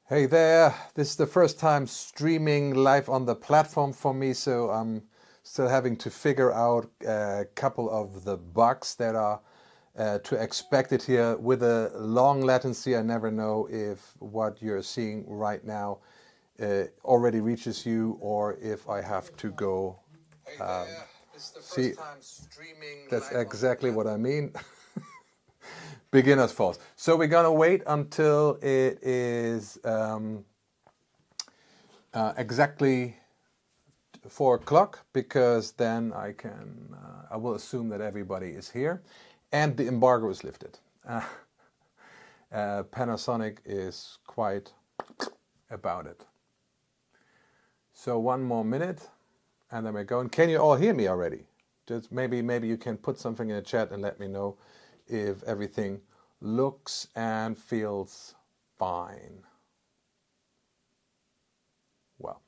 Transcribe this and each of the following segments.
Hey there, this is the first time streaming live on the platform for me, so I'm still having to figure out a couple of the bugs that are to expected here. With a long latency, I never know if what you're seeing right now already reaches you or if I have to go see. That's exactly what I mean. Beginner's falls. So we're gonna wait until it is exactly 4 o'clock, because then I will assume that everybody is here and the embargo is lifted. Panasonic is quite about it. So 1 more minute and then we're going. Can you all hear me already? Just maybe you can put something in the chat and let me know if everything looks and feels fine. Well,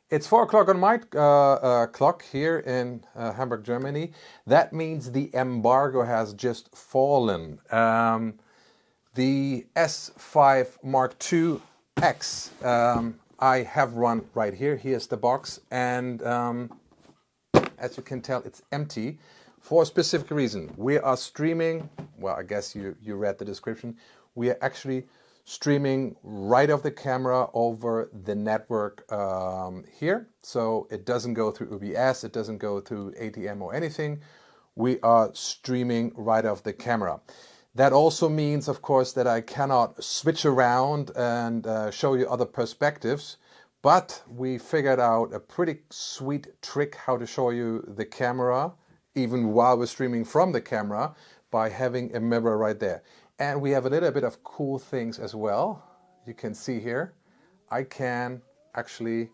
it's 4 o'clock on my clock here in Hamburg, Germany. That means the embargo has just fallen. The S5IIx I have one right here. Here's the box, and as you can tell, it's empty. For a specific reason. We are streaming, well, I guess you read the description. We are actually streaming right off the camera over the network here. So it doesn't go through OBS, it doesn't go through ATM or anything. We are streaming right off the camera. That also means, of course, that I cannot switch around and show you other perspectives. But we figured out a pretty sweet trick how to show you the camera even while we're streaming from the camera, by having a mirror right there. And we have a little bit of cool things as well. You can see here, I can actually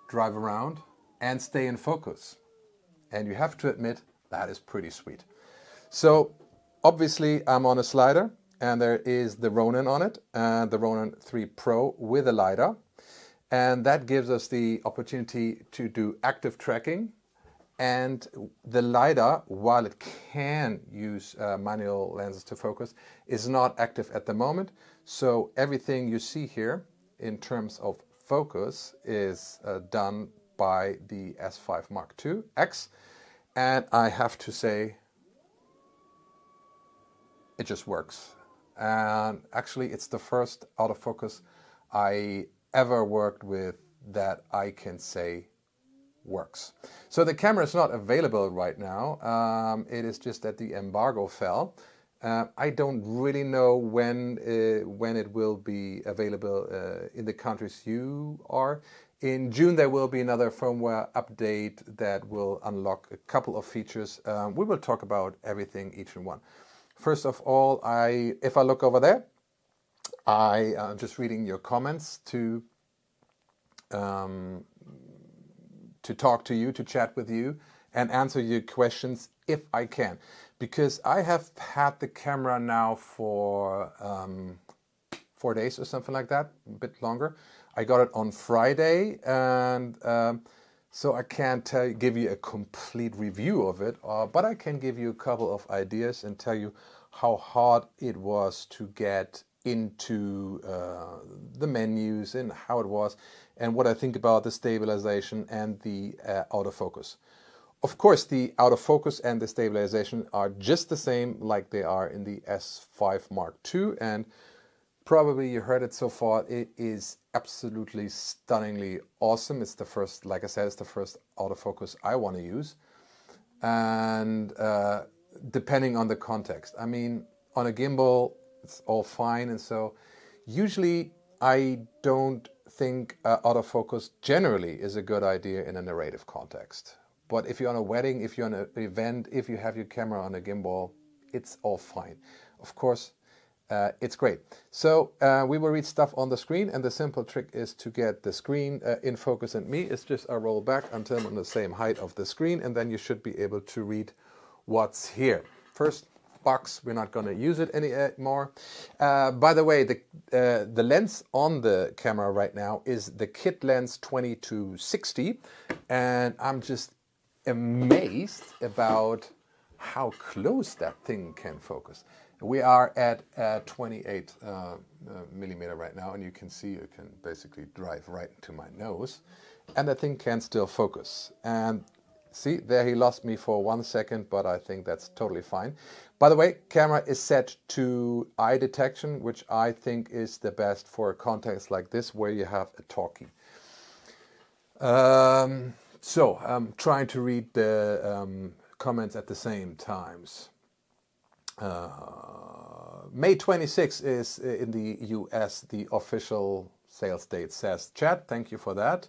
drive around and stay in focus. And you have to admit, that is pretty sweet. So obviously I'm on a slider and there is the Ronin on it, and the Ronin 3 Pro with a LiDAR. And that gives us the opportunity to do active tracking. And the LiDAR, while it can use manual lenses to focus, is not active at the moment. So everything you see here in terms of focus is done by the S5IIx. And I have to say, it just works. And actually, it's the first autofocus I ever worked with that I can say works. So the camera is not available right now. It is just that the embargo fell. I don't really know when it will be available in the countries you are. In June there will be another firmware update that will unlock a couple of features. We will talk about everything, each and one. First of all, if I look over there, I am just reading your comments to talk to you, to chat with you, and answer your questions if I can. Because I have had the camera now for 4 days or something like that, a bit longer. I got it on Friday, and so I can't give you a complete review of it, but I can give you a couple of ideas and tell you how hard it was to get into the menus and how it was, and what I think about the stabilization and the autofocus. Of course, the autofocus and the stabilization are just the same like they are in the S5 Mark II, and probably you heard it so far. It is absolutely stunningly awesome. It's the first, like I said, it's the first autofocus I want to use, and depending on the context. I mean, on a gimbal, it's all fine, and so usually I don't think autofocus generally is a good idea in a narrative context. But if you're on a wedding, if you're on an event, if you have your camera on a gimbal, it's all fine. Of course, it's great. So we will read stuff on the screen, and the simple trick is to get the screen in focus, and me is just I roll back until I'm on the same height of the screen, and then you should be able to read what's here. First box, we're not going to use it anymore. By the way, the lens on the camera right now is the kit lens 20-60, and I'm just amazed about how close that thing can focus. We are at 28 millimeter right now, and you can see you can basically drive right into my nose, and the thing can still focus. And see, there he lost me for 1 second, but I think that's totally fine. By the way, camera is set to eye detection, which I think is the best for a context like this where you have a talkie. So I'm trying to read the comments at the same times. May 26 is in the US, the official sales date, says Chad. Thank you for that.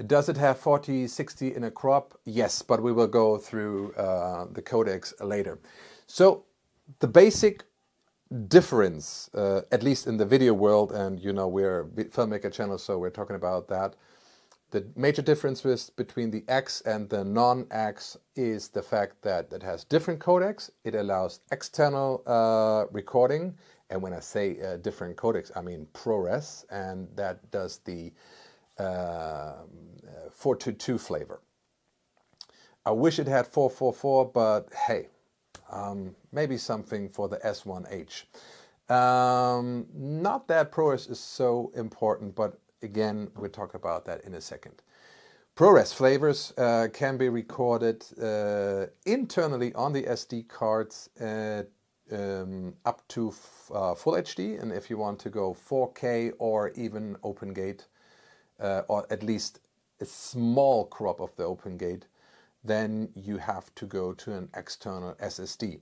Does it have 40/60 in a crop? Yes, but we will go through the codecs later. So the basic difference, at least in the video world, and you know we're a filmmaker channel, so we're talking about that. The major difference between the X and the non-X is the fact that it has different codecs. It allows external recording, and when I say different codecs, I mean ProRes, and that does the 4:2 flavor. I wish it had 4:4:4, but hey, maybe something for the S1H. Not that ProRes is so important, but again, we'll talk about that in a second. ProRes flavors can be recorded internally on the SD cards up to full HD, and if you want to go 4K or even OpenGate, or at least a small crop of the OpenGate, then you have to go to an external SSD.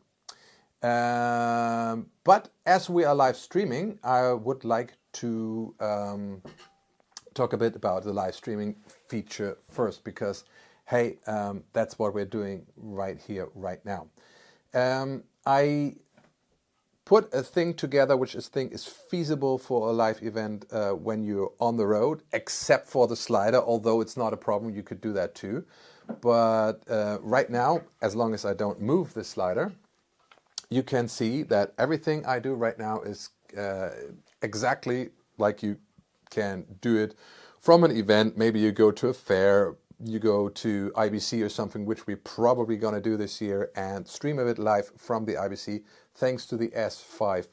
But as we are live streaming, I would like to talk a bit about the live streaming feature first, because hey, that's what we're doing right here, right now. I put a thing together which I think is feasible for a live event when you're on the road, except for the slider, although it's not a problem, you could do that too. But right now, as long as I don't move the slider, you can see that everything I do right now is exactly like you can do it from an event. Maybe you go to a fair, you go to IBC or something, which we're probably going to do this year, and stream a bit live from the IBC thanks to the S5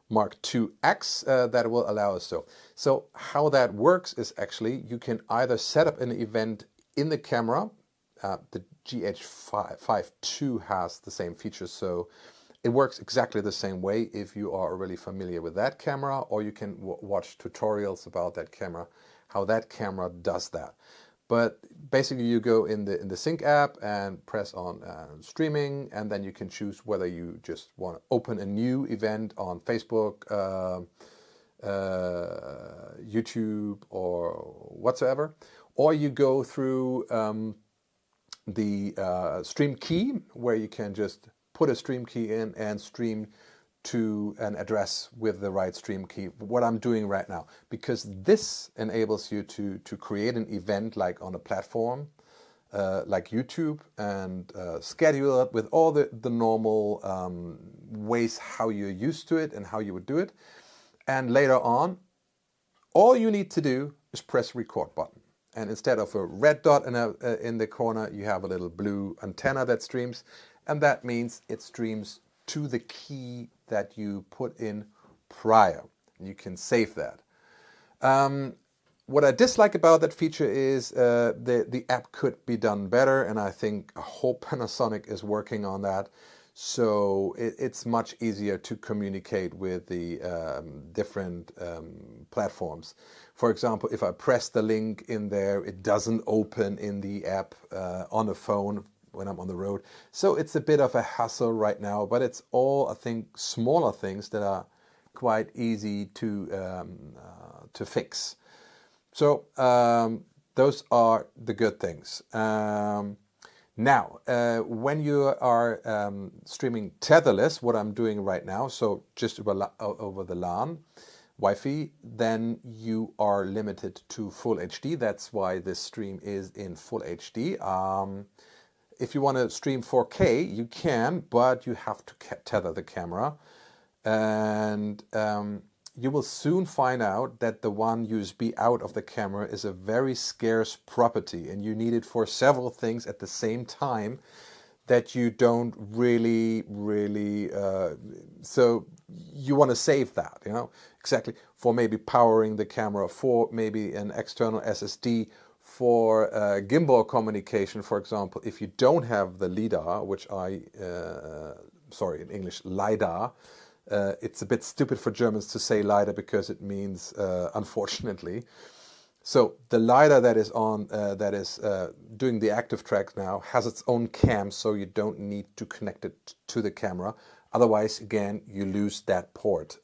Mark IIx that will allow us so. So how that works is actually you can either set up an event in the camera. The GH5 II has the same features, so it works exactly the same way if you are already familiar with that camera, or you can watch tutorials about that camera, how that camera does that. But basically you go in the Sync app and press on streaming, and then you can choose whether you just want to open a new event on Facebook, YouTube or whatsoever, or you go through the stream key, where you can just put a stream key in and stream to an address with the right stream key, what I'm doing right now, because this enables you to create an event like on a platform like YouTube, and schedule it with all the normal ways how you're used to it and how you would do it. And later on, all you need to do is press record button. And instead of a red dot in the corner, you have a little blue antenna that streams. And that means it streams to the key that you put in prior. You can save that. What I dislike about that feature is the app could be done better, and I think a whole Panasonic is working on that. So it's much easier to communicate with the different platforms. For example, if I press the link in there, it doesn't open in the app on the phone when I'm on the road. So it's a bit of a hassle right now, but it's all, I think, smaller things that are quite easy to fix. So those are the good things. Now, when you are streaming tetherless, what I'm doing right now, so just over the LAN Wi-Fi, then you are limited to full HD. That's why this stream is in full HD. If you want to stream 4K, you can, but you have to tether the camera. And you will soon find out that the one USB out of the camera is a very scarce property, and you need it for several things at the same time. that you don't really, so you want to save that, you know, exactly, for maybe powering the camera, for maybe an external SSD, for gimbal communication, for example. If you don't have the LiDAR, which sorry, in English, LiDAR, it's a bit stupid for Germans to say LiDAR because it means, unfortunately. So the LiDAR that is on, doing the active track now has its own cam, so you don't need to connect it to the camera. Otherwise, again, you lose that port.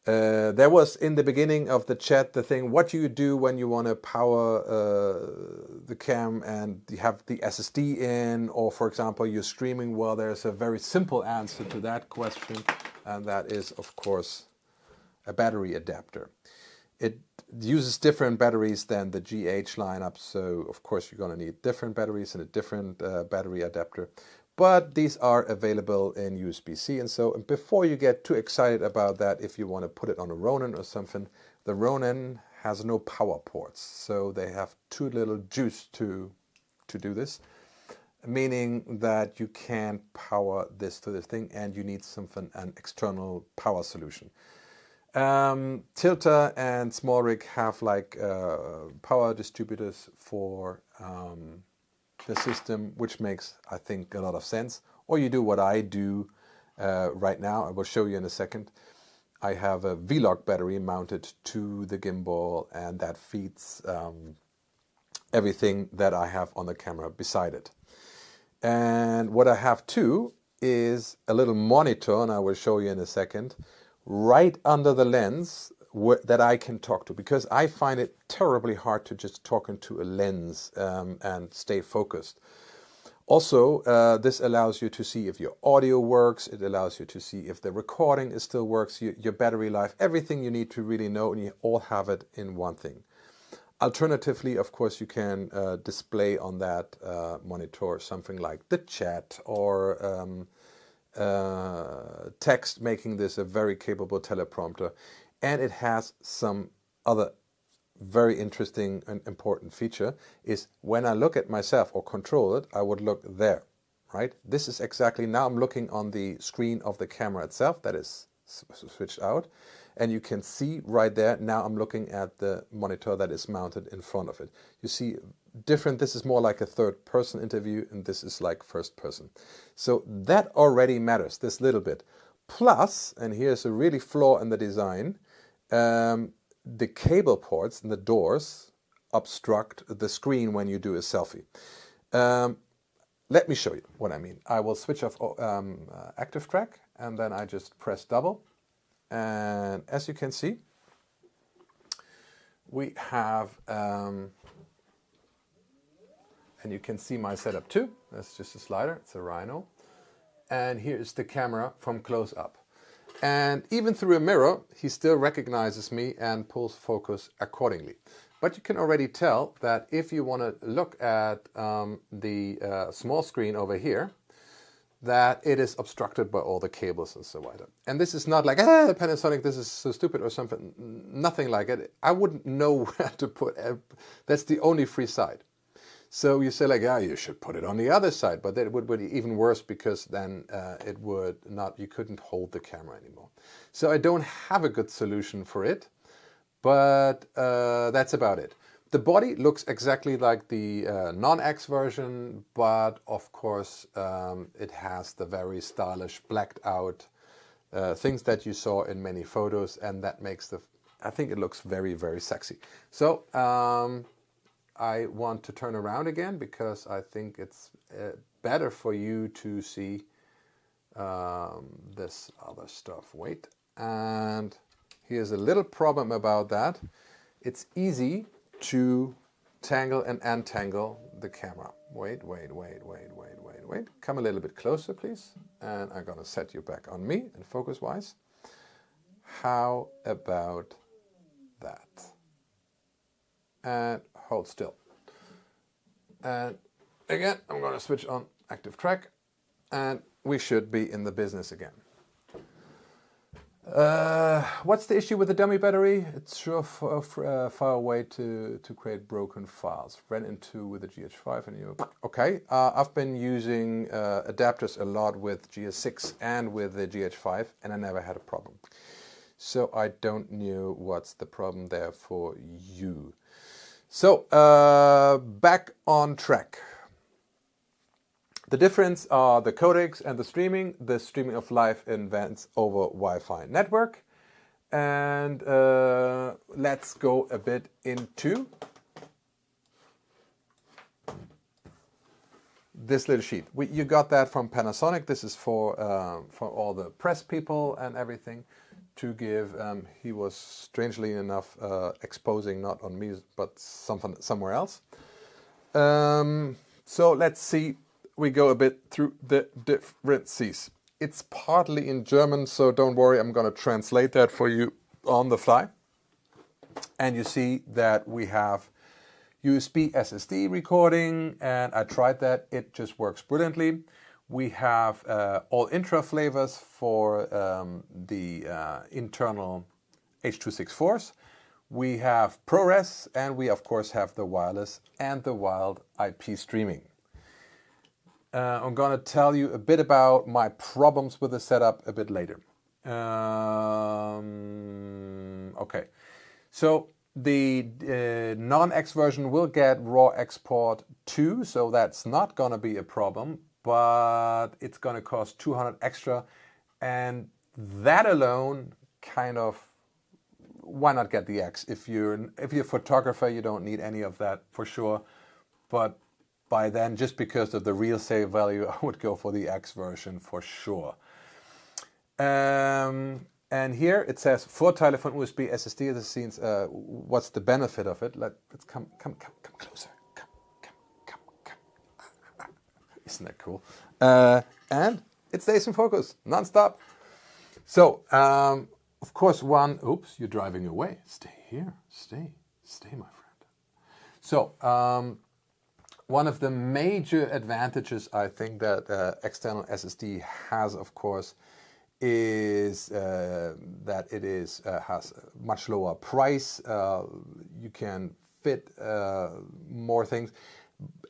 There was in the beginning of the chat the thing, what do you do when you want to power the cam and you have the SSD in, or for example, you're streaming? Well, there's a very simple answer to that question, and that is, of course, a battery adapter. It uses different batteries than the GH lineup, so of course you're going to need different batteries and a different battery adapter. But these are available in USB-C, and so before you get too excited about that, if you want to put it on a Ronin or something, the Ronin has no power ports, so they have too little juice to do this, meaning that you can't power this to this thing, and you need an external power solution. Tilta and SmallRig have like power distributors for the system, which makes, I think, a lot of sense. Or you do what I do right now. I will show you in a second. I have a V-Log battery mounted to the gimbal, and that feeds everything that I have on the camera beside it. And what I have too is a little monitor, and I will show you in a second, right under the lens that I can talk to, because I find it terribly hard to just talk into a lens and stay focused. Also, this allows you to see if your audio works, it allows you to see if the recording still works, your battery life, everything you need to really know, and you all have it in one thing. Alternatively, of course, you can display on that monitor something like the chat or text, making this a very capable teleprompter. And it has some other very interesting and important feature, is when I look at myself or control it, I would look there, right? This is exactly, now I'm looking on the screen of the camera itself that is switched out, and you can see right there, now I'm looking at the monitor that is mounted in front of it. You see different, this is more like a third person interview, and this is like first person. So that already matters, this little bit. Plus, and here's a really flaw in the design, the cable ports and the doors obstruct the screen when you do a selfie. Let me show you what I mean. I will switch off active track, and then I just press double. And as you can see, we have, and you can see my setup too. That's just a slider, it's a Rhino. And here is the camera from close up. And even through a mirror, he still recognizes me and pulls focus accordingly. But you can already tell that if you want to look at the small screen over here, that it is obstructed by all the cables and so on. And this is not like, Panasonic, this is so stupid or something. Nothing like it. I wouldn't know where to put it. That's the only free side. So you say like, yeah, you should put it on the other side, but that would be even worse, because then it would not, you couldn't hold the camera anymore. So I don't have a good solution for it, but that's about it. The body looks exactly like the non-X version, but of course it has the very stylish blacked out things that you saw in many photos, and that makes I think it looks very, very sexy. So I want to turn around again, because I think it's better for you to see this other stuff. Wait, and here's a little problem about that. It's easy to tangle and untangle the camera. Wait. Come a little bit closer, please. And I'm gonna set you back on me and focus-wise. How about that? And hold still. And again, I'm going to switch on active track, and we should be in the business again. What's the issue with the dummy battery? It's sure far away to create broken files. Ran into with the GH5 and you... Okay, I've been using adapters a lot with GS6 and with the GH5 and I never had a problem. So I don't know what's the problem there for you. So back on track. The difference are the codecs and the streaming. The streaming of live events over Wi-Fi network. And let's go a bit into this little sheet. You got that from Panasonic. This is for all the press people and everything to give. He was strangely enough exposing not on me but somewhere else. So let's see. We go a bit through the differences. It's partly in German, so don't worry, I'm going to translate that for you on the fly. And you see that we have USB SSD recording, and I tried that. It just works brilliantly. We have all intra flavors for the internal H.264s. We have ProRes, and we of course have the wireless and the wild IP streaming. I'm going to tell you a bit about my problems with the setup a bit later. Okay, so the non-X version will get raw export too, so that's not going to be a problem, but it's going to cost 200 extra, and that alone kind of, why not get the X? If you're a photographer, you don't need any of that for sure, but by then, just because of the real save value, I would go for the X version for sure. And here it says Vorteile von USB SSD. This means what's the benefit of it? Let's come closer. Come. Isn't that cool? And it stays in focus non-stop. So of course oops, you're driving away. Stay here. Stay, my friend. So. One of the major advantages I think that external SSD has, of course, is that it has a much lower price. You can fit more things.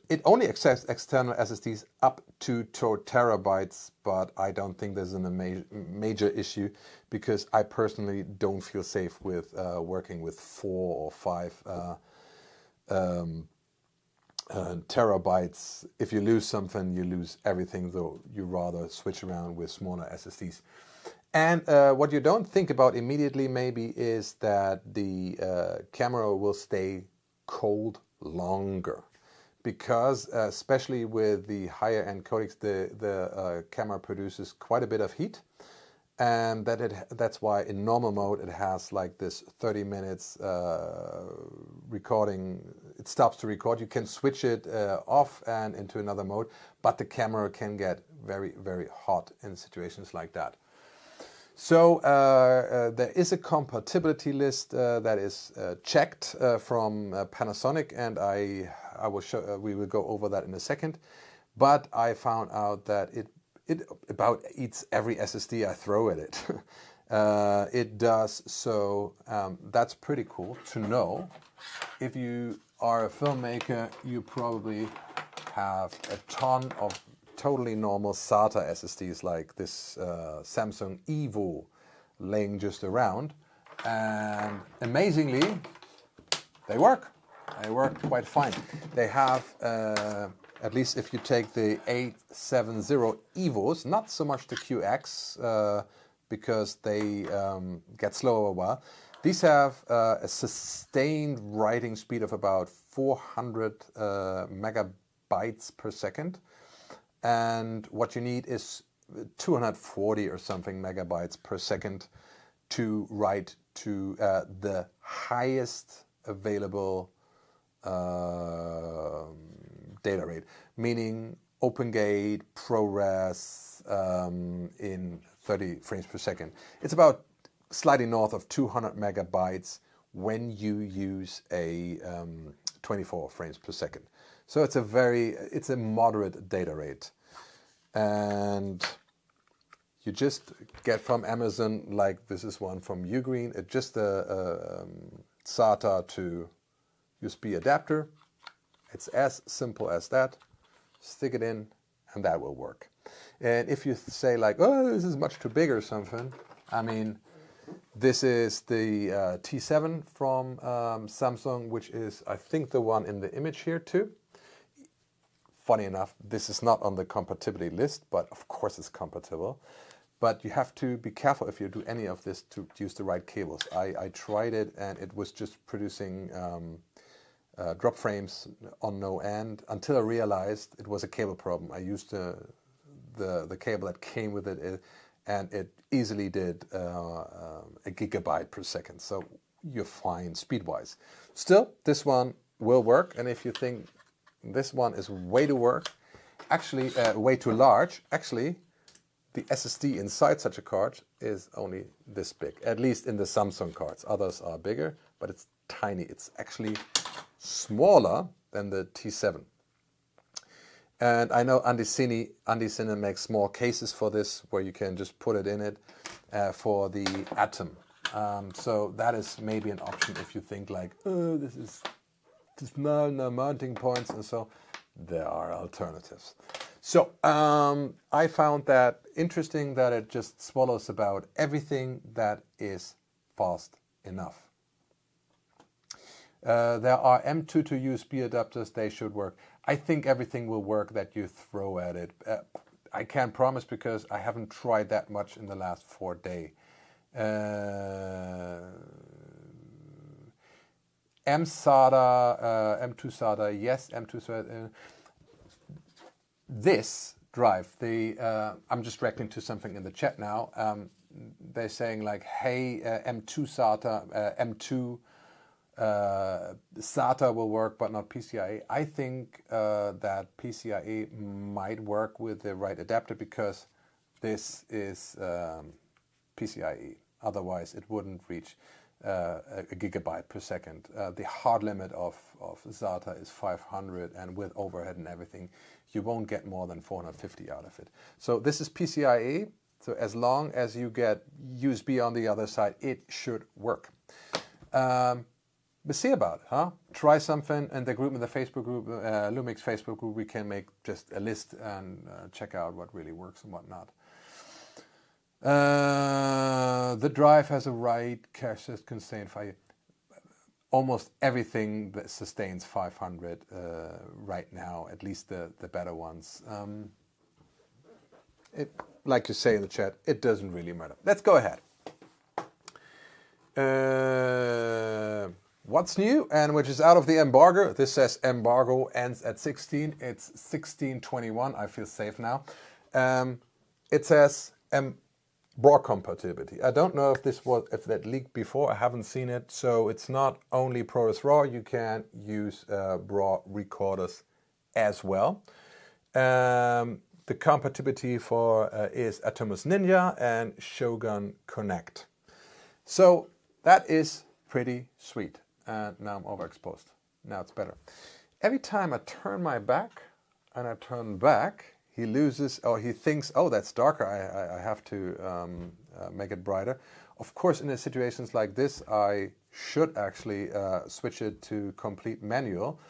It only accepts external SSDs up to 2 terabytes, but I don't think there's a major issue because I personally don't feel safe with working with 4 or 5 terabytes. If you lose something, you lose everything, though you rather switch around with smaller SSDs. And what you don't think about immediately maybe is that the camera will stay cold longer, because especially with the higher end codecs, the camera produces quite a bit of heat. And that's why in normal mode it has like this 30 minutes recording. It stops to record. You can switch it off and into another mode, but the camera can get very, very hot in situations like that. So there is a compatibility list that is checked from Panasonic, and I will show. We will go over that in a second. But I found out that it about eats every SSD I throw at it. It does, so that's pretty cool to know. If you are a filmmaker, you probably have a ton of totally normal SATA SSDs like this Samsung Evo laying just around, and amazingly, they work. They work quite fine. They have at least if you take the 870 EVOs, not so much the QX, because they get slower a while. These have a sustained writing speed of about 400 megabytes per second. And what you need is 240 or something megabytes per second to write to the highest available data rate, meaning OpenGate, ProRes in 30 frames per second. It's about slightly north of 200 megabytes when you use a 24 frames per second. So it's a moderate data rate. And you just get from Amazon, like this is one from Ugreen. It's just a SATA to USB adapter. It's as simple as that. Stick it in and that will work. And if you say like, oh, this is much too big or something, I mean, this is the T7 from Samsung, which is, I think, the one in the image here too. Funny enough, this is not on the compatibility list, but of course it's compatible. But you have to be careful if you do any of this to use the right cables. I tried it and it was just producing drop frames on no end until I realized it was a cable problem. I used the cable that came with it, and it easily did a gigabyte per second. So you're fine speed-wise. Still, this one will work. And if you think this one is way too way too large, actually, the SSD inside such a card is only this big, at least in the Samsung cards. Others are bigger, but it's tiny. It's actually smaller than the T7. And I know Andy Cine makes small cases for this, where you can just put it in it for the Atom. So that is maybe an option if you think like, oh, this is just no mounting points, and so there are alternatives. So I found that interesting that it just swallows about everything that is fast enough. There are M2 to USB adapters. They should work. I think everything will work that you throw at it. I can't promise because I haven't tried that much in the last 4 days. M-SATA, M2 SATA, yes, M2 SATA. This drive, I'm just reacting to something in the chat now. They're saying like, hey, M2 SATA, M2 SATA will work, but not PCIe. I think that PCIe might work with the right adapter because this is PCIe. Otherwise, it wouldn't reach a gigabyte per second. The hard limit of SATA is 500, and with overhead and everything, you won't get more than 450 out of it. So this is PCIe. So as long as you get USB on the other side, it should work. But see about it, huh? Try something in the group, in the Facebook group, Lumix Facebook group. We can make just a list and check out what really works and what not. The drive has a right cache that can sustain 5. Almost everything that sustains 500 right now, at least the better ones. Like you say in the chat, it doesn't really matter. Let's go ahead. What's new and which is out of the embargo? This says embargo ends at 16. It's 16/21. I feel safe now. It says BRAW compatibility. I don't know if that leaked before. I haven't seen it. So it's not only ProRes RAW. You can use BRAW recorders as well. The compatibility for is Atomos Ninja and Shogun Connect. So that is pretty sweet. And now I'm overexposed. Now it's better. Every time I turn my back and I turn back, he loses, or he thinks, oh, that's darker. I have to make it brighter. Of course, in situations like this, I should actually switch it to complete manual.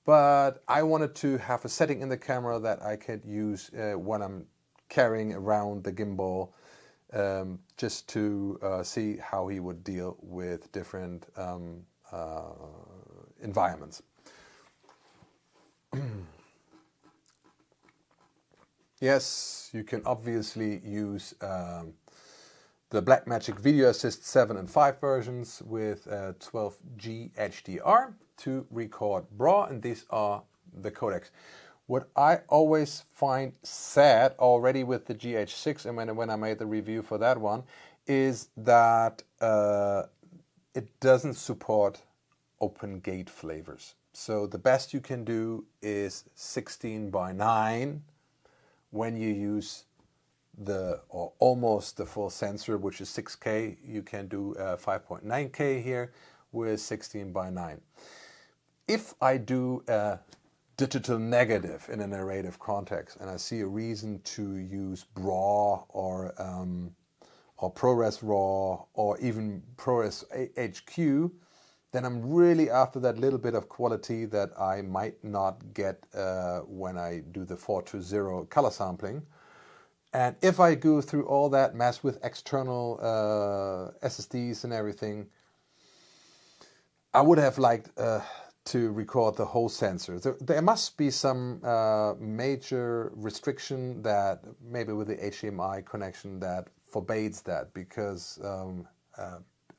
But I wanted to have a setting in the camera that I could use when I'm carrying around the gimbal, just to see how he would deal with different environments. Yes, you can obviously use the Blackmagic Video Assist 7 and 5 versions with 12G HDR to record BRAW, and these are the codecs. What I always find sad already with the GH6, and when I made the review for that one, is that it doesn't support open gate flavors. So the best you can do is 16:9 when you use or almost the full sensor, which is 6K. You can do 5.9K here with 16:9. If I do a digital negative in a narrative context, and I see a reason to use RAW or ProRes RAW or even ProRes HQ, then I'm really after that little bit of quality that I might not get when I do the 4:0 color sampling. And if I go through all that mess with external SSDs and everything, I would have liked to record the whole sensor. There must be some major restriction that maybe with the HDMI connection that forbids that, because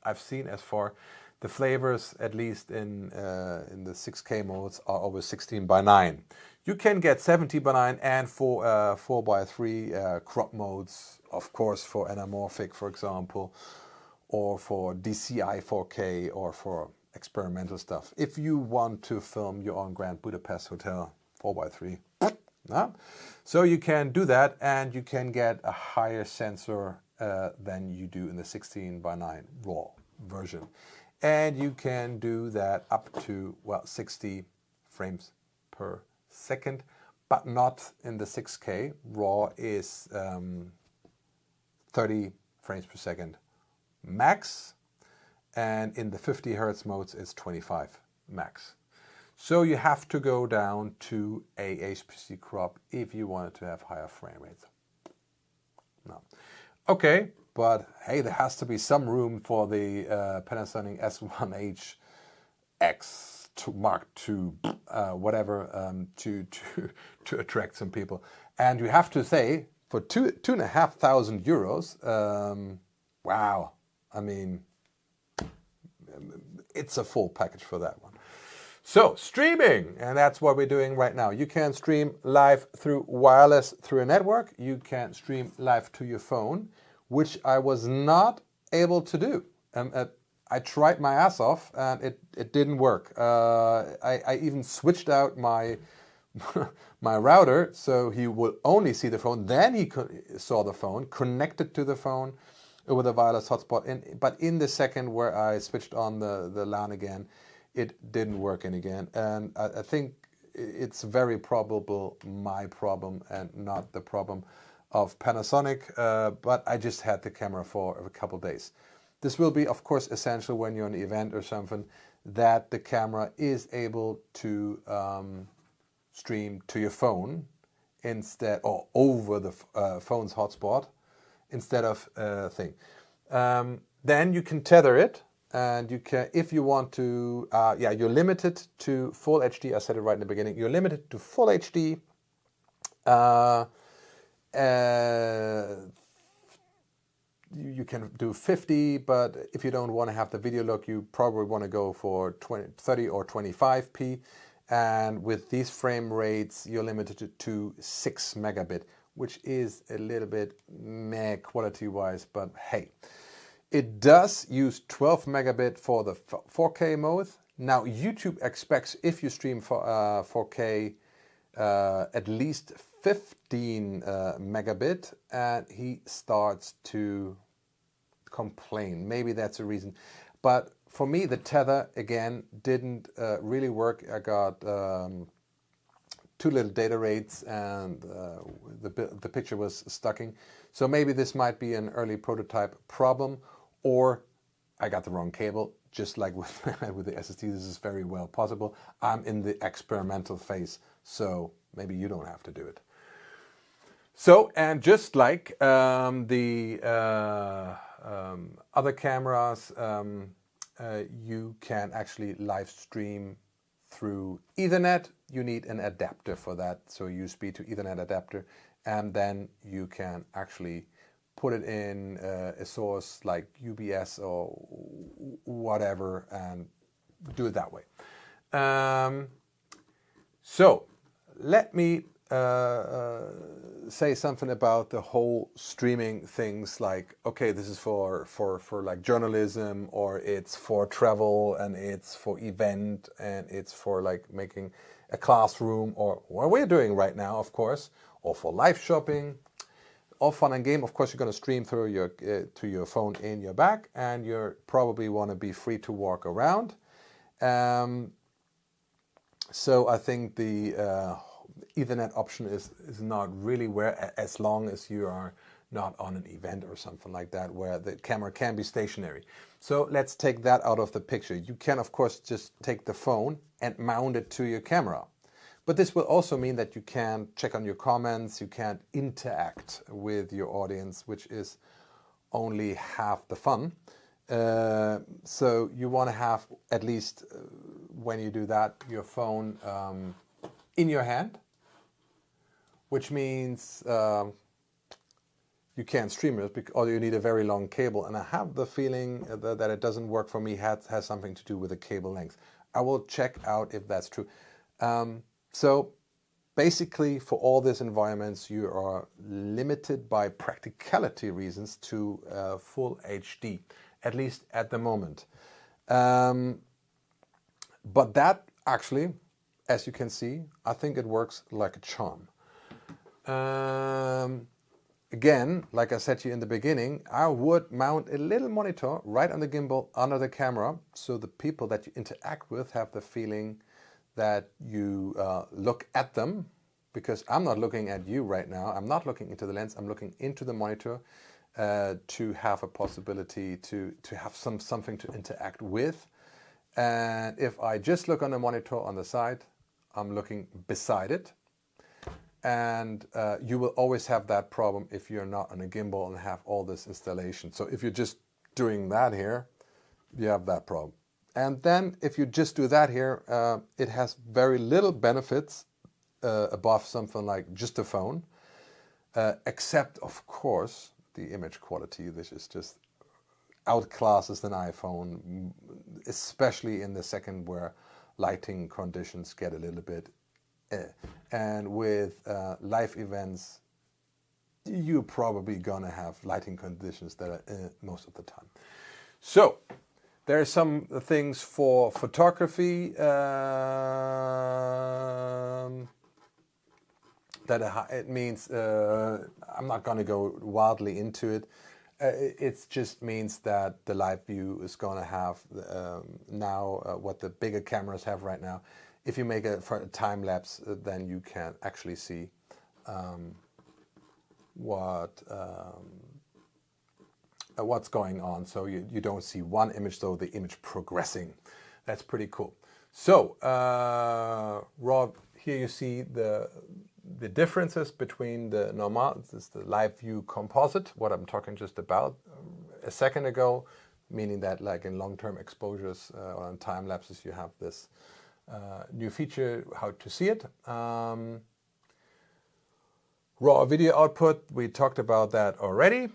I've seen as far the flavors, at least in the 6K modes, are over 16:9. You can get 70:9 and 4:3 crop modes, of course, for anamorphic, for example, or for DCI 4K, or for experimental stuff. If you want to film your own Grand Budapest Hotel 4:3, no? So you can do that, and you can get a higher sensor than you do in the 16:9 RAW version. And you can do that up to, well, 60 frames per second, but not in the 6K. RAW is 30 frames per second max, and in the 50 Hertz modes it's 25 max. So you have to go down to a HPC crop if you wanted to have higher frame rates. No. Okay, but hey, there has to be some room for the Panasonic S1IIx to Mark II, whatever, to attract some people. And you have to say, for 2,500 euros, wow, I mean, it's a full package for that one. So, streaming, and that's what we're doing right now. You can stream live through wireless through a network. You can stream live to your phone, which I was not able to do. I tried my ass off, and it didn't work. I even switched out my my router, so he would only see the phone. Then he saw the phone, connected to the phone with a wireless hotspot. But in the second where I switched on the LAN again, it didn't work again. And I think it's very probable my problem and not the problem of Panasonic. But I just had the camera for a couple of days. This will be, of course, essential when you're in an event or something, that the camera is able to stream to your phone instead, or over the phone's hotspot instead of thing. Then you can tether it, and you can, if you want to, you're limited to full HD. I said it right in the beginning. You're limited to full HD. You can do 50, but if you don't want to have the video look, you probably want to go for 30 or 25p. And with these frame rates, you're limited to 6 megabit, which is a little bit meh quality-wise, but hey. It does use 12 megabit for the 4K mode. Now, YouTube expects if you stream for 4K at least 15 megabit, and he starts to complain. Maybe that's a reason. But for me, the tether, again, didn't really work. I got too little data rates, and the picture was stucking. So maybe this might be an early prototype problem, or I got the wrong cable, just like with, with the SSD. This is very well possible. I'm in the experimental phase, so maybe you don't have to do it. So, and just like the other cameras, you can actually live stream through Ethernet. You need an adapter for that, so USB to Ethernet adapter, and then you can actually put it in a source like UBS or whatever and do it that way. So let me say something about the whole streaming things, like, okay, this is for like journalism, or it's for travel, and it's for event, and it's for like making a classroom, or what we're doing right now, of course, or for live shopping. All fun and game. Of course, you're going to stream through your to your phone in your bag, and you probably want to be free to walk around. So I think the Ethernet option is not really where, as long as you are not on an event or something like that, where the camera can be stationary. So let's take that out of the picture. You can, of course, just take the phone and mount it to your camera. But this will also mean that you can't check on your comments, you can't interact with your audience, which is only half the fun. So you want to have, at least when you do that, your phone in your hand, which means you can't stream it, or you need a very long cable. And I have the feeling that it doesn't work for me, has something to do with the cable length. I will check out if that's true. So basically, for all these environments, you are limited by practicality reasons to full HD, at least at the moment. But that actually, as you can see, I think it works like a charm. Again, like I said to you in the beginning, I would mount a little monitor right on the gimbal under the camera, so the people that you interact with have the feeling that you look at them, because I'm not looking at you right now. I'm not looking into the lens. I'm looking into the monitor to have a possibility to have something to interact with. And if I just look on the monitor on the side, I'm looking beside it. And you will always have that problem if you're not on a gimbal and have all this installation. So if you're just doing that here, you have that problem. And then if you just do that here, it has very little benefits above something like just a phone, except of course the image quality. This is just outclasses an iPhone, especially in the second where lighting conditions get a little bit and with live events, you're probably gonna have lighting conditions that are most of the time. So there are some things for photography that it means I'm not going to go wildly into it. It just means that the live view is going to have now what the bigger cameras have right now. If you make it for a time lapse, then you can actually see what's going on. So you don't see one image, though the image progressing. That's pretty cool. So Rob, here you see the differences between the normal, this is the live view composite, what I'm talking just about a second ago, meaning that like in long-term exposures or in time lapses, you have this new feature, how to see it. Raw video output, we talked about that already.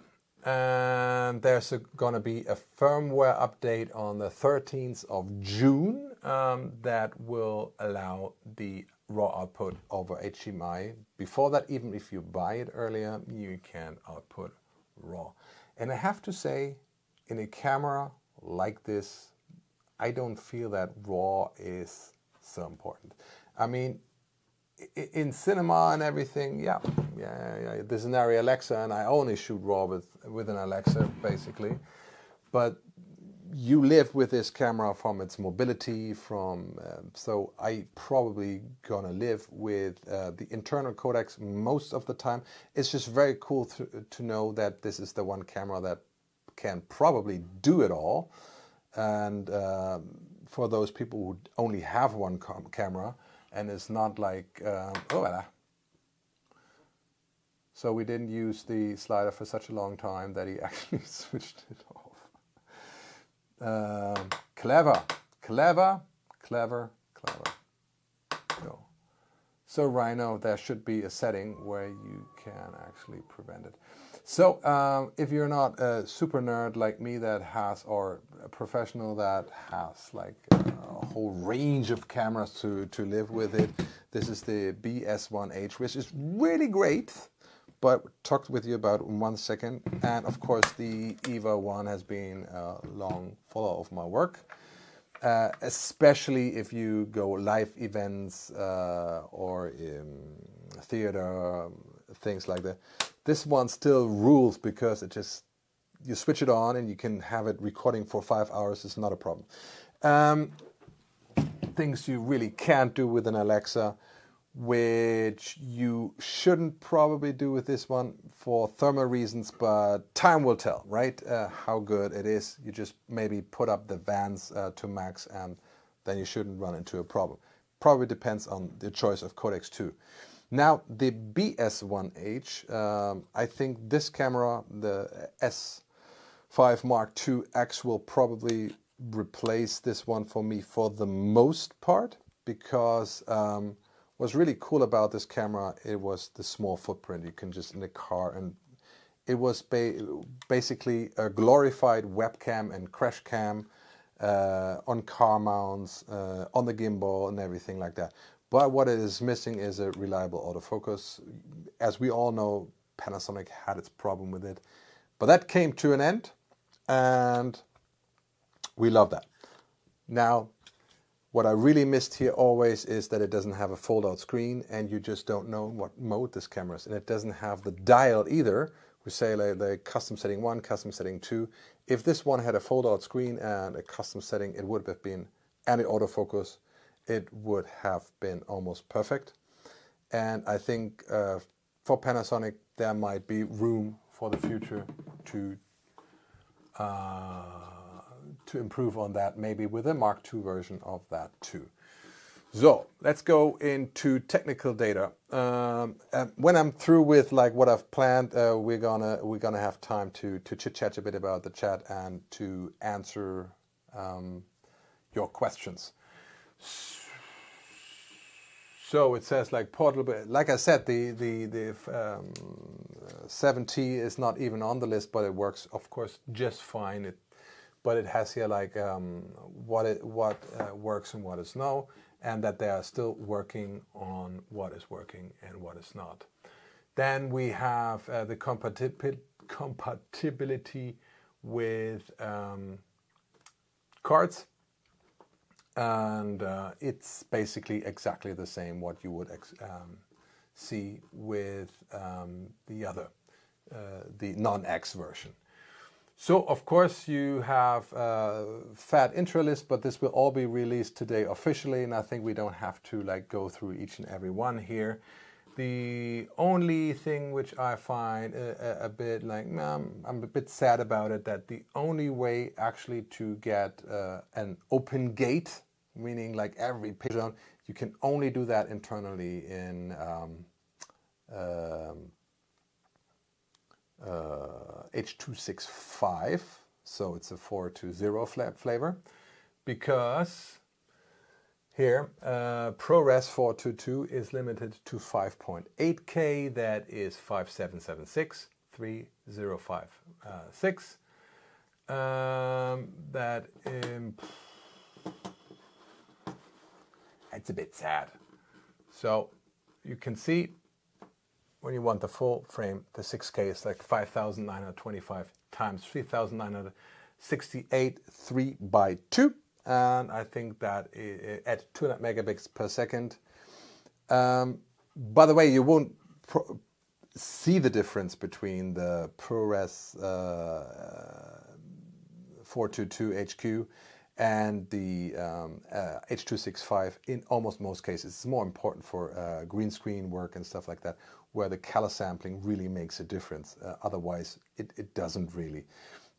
And there's going to be a firmware update on the 13th of June that will allow the raw output over HDMI. Before that, even if you buy it earlier, you can output raw. And I have to say, in a camera like this, I don't feel that raw is so important. I mean, in cinema and everything, yeah. There's an Arri Alexa, and I only shoot raw with an Alexa, basically. But you live with this camera from its mobility, so I probably gonna live with the internal codecs most of the time. It's just very cool to know that this is the one camera that can probably do it all. And for those people who only have one camera, and it's not like, so we didn't use the slider for such a long time that he actually switched it off. Clever. So Rhino, there should be a setting where you can actually prevent it. So if you're not a super nerd like me that has, or a professional that has like a whole range of cameras to live with it, this is the BS1H, which is really great, but talked with you about in 1 second. And of course the EVA 1 has been a long follow of my work, especially if you go live events or in theater, things like that. This one still rules because it just, you switch it on and you can have it recording for 5 hours. It's not a problem. things you really can't do with an Alexa, which you shouldn't probably do with this one for thermal reasons, but time will tell, right? How good it is. You just maybe put up the vans to max, and then you shouldn't run into a problem. Probably depends on the choice of codecs too. Now the BS1H, I think this camera, the S5 Mark IIx, will probably replace this one for me for the most part, because what's really cool about this camera, it was the small footprint. You can just in the car, and it was basically a glorified webcam and crash cam on car mounts, on the gimbal and everything like that. But what it is missing is a reliable autofocus. As we all know, Panasonic had its problem with it, but that came to an end, and we love that. Now, what I really missed here always is that it doesn't have a fold-out screen, and you just don't know what mode this camera is. And it doesn't have the dial either. We say like the custom setting 1, custom setting 2. If this one had a fold-out screen and a custom setting, it would have been, and an autofocus, it would have been almost perfect. And I think for Panasonic, there might be room for the future to improve on that, maybe with a Mark II version of that too. So let's go into technical data. When I'm through with like what I've planned, we're gonna have time to chit chat a bit about the chat and to answer your questions. So it says like portable. Like I said, the 7T is not even on the list, but it works, of course, just fine. But it has here like what works and what is no, and that they are still working on what is working and what is not. Then we have the compatibility with cards, and it's basically exactly the same what you would see with the other, the non-X version. So, of course, you have FAT intralist, but this will all be released today officially, and I think we don't have to like go through each and every one here. The only thing which I find a bit like, I'm a bit sad about it, that the only way actually to get an open gate, meaning like every page, you can only do that internally in H.265, so it's a 420 flavor, because here ProRes 422 is limited to 5.8K, that is 5776 3056. That it's a bit sad. So you can see, when you want the full frame, the 6K is like 5,925 times 3,968 3x2, and I think that at 200 megabits per second. By the way, you won't see the difference between the ProRes 422 HQ and the H.265 in almost most cases. It's more important for green screen work and stuff like that, where the color sampling really makes a difference. Otherwise, it doesn't really.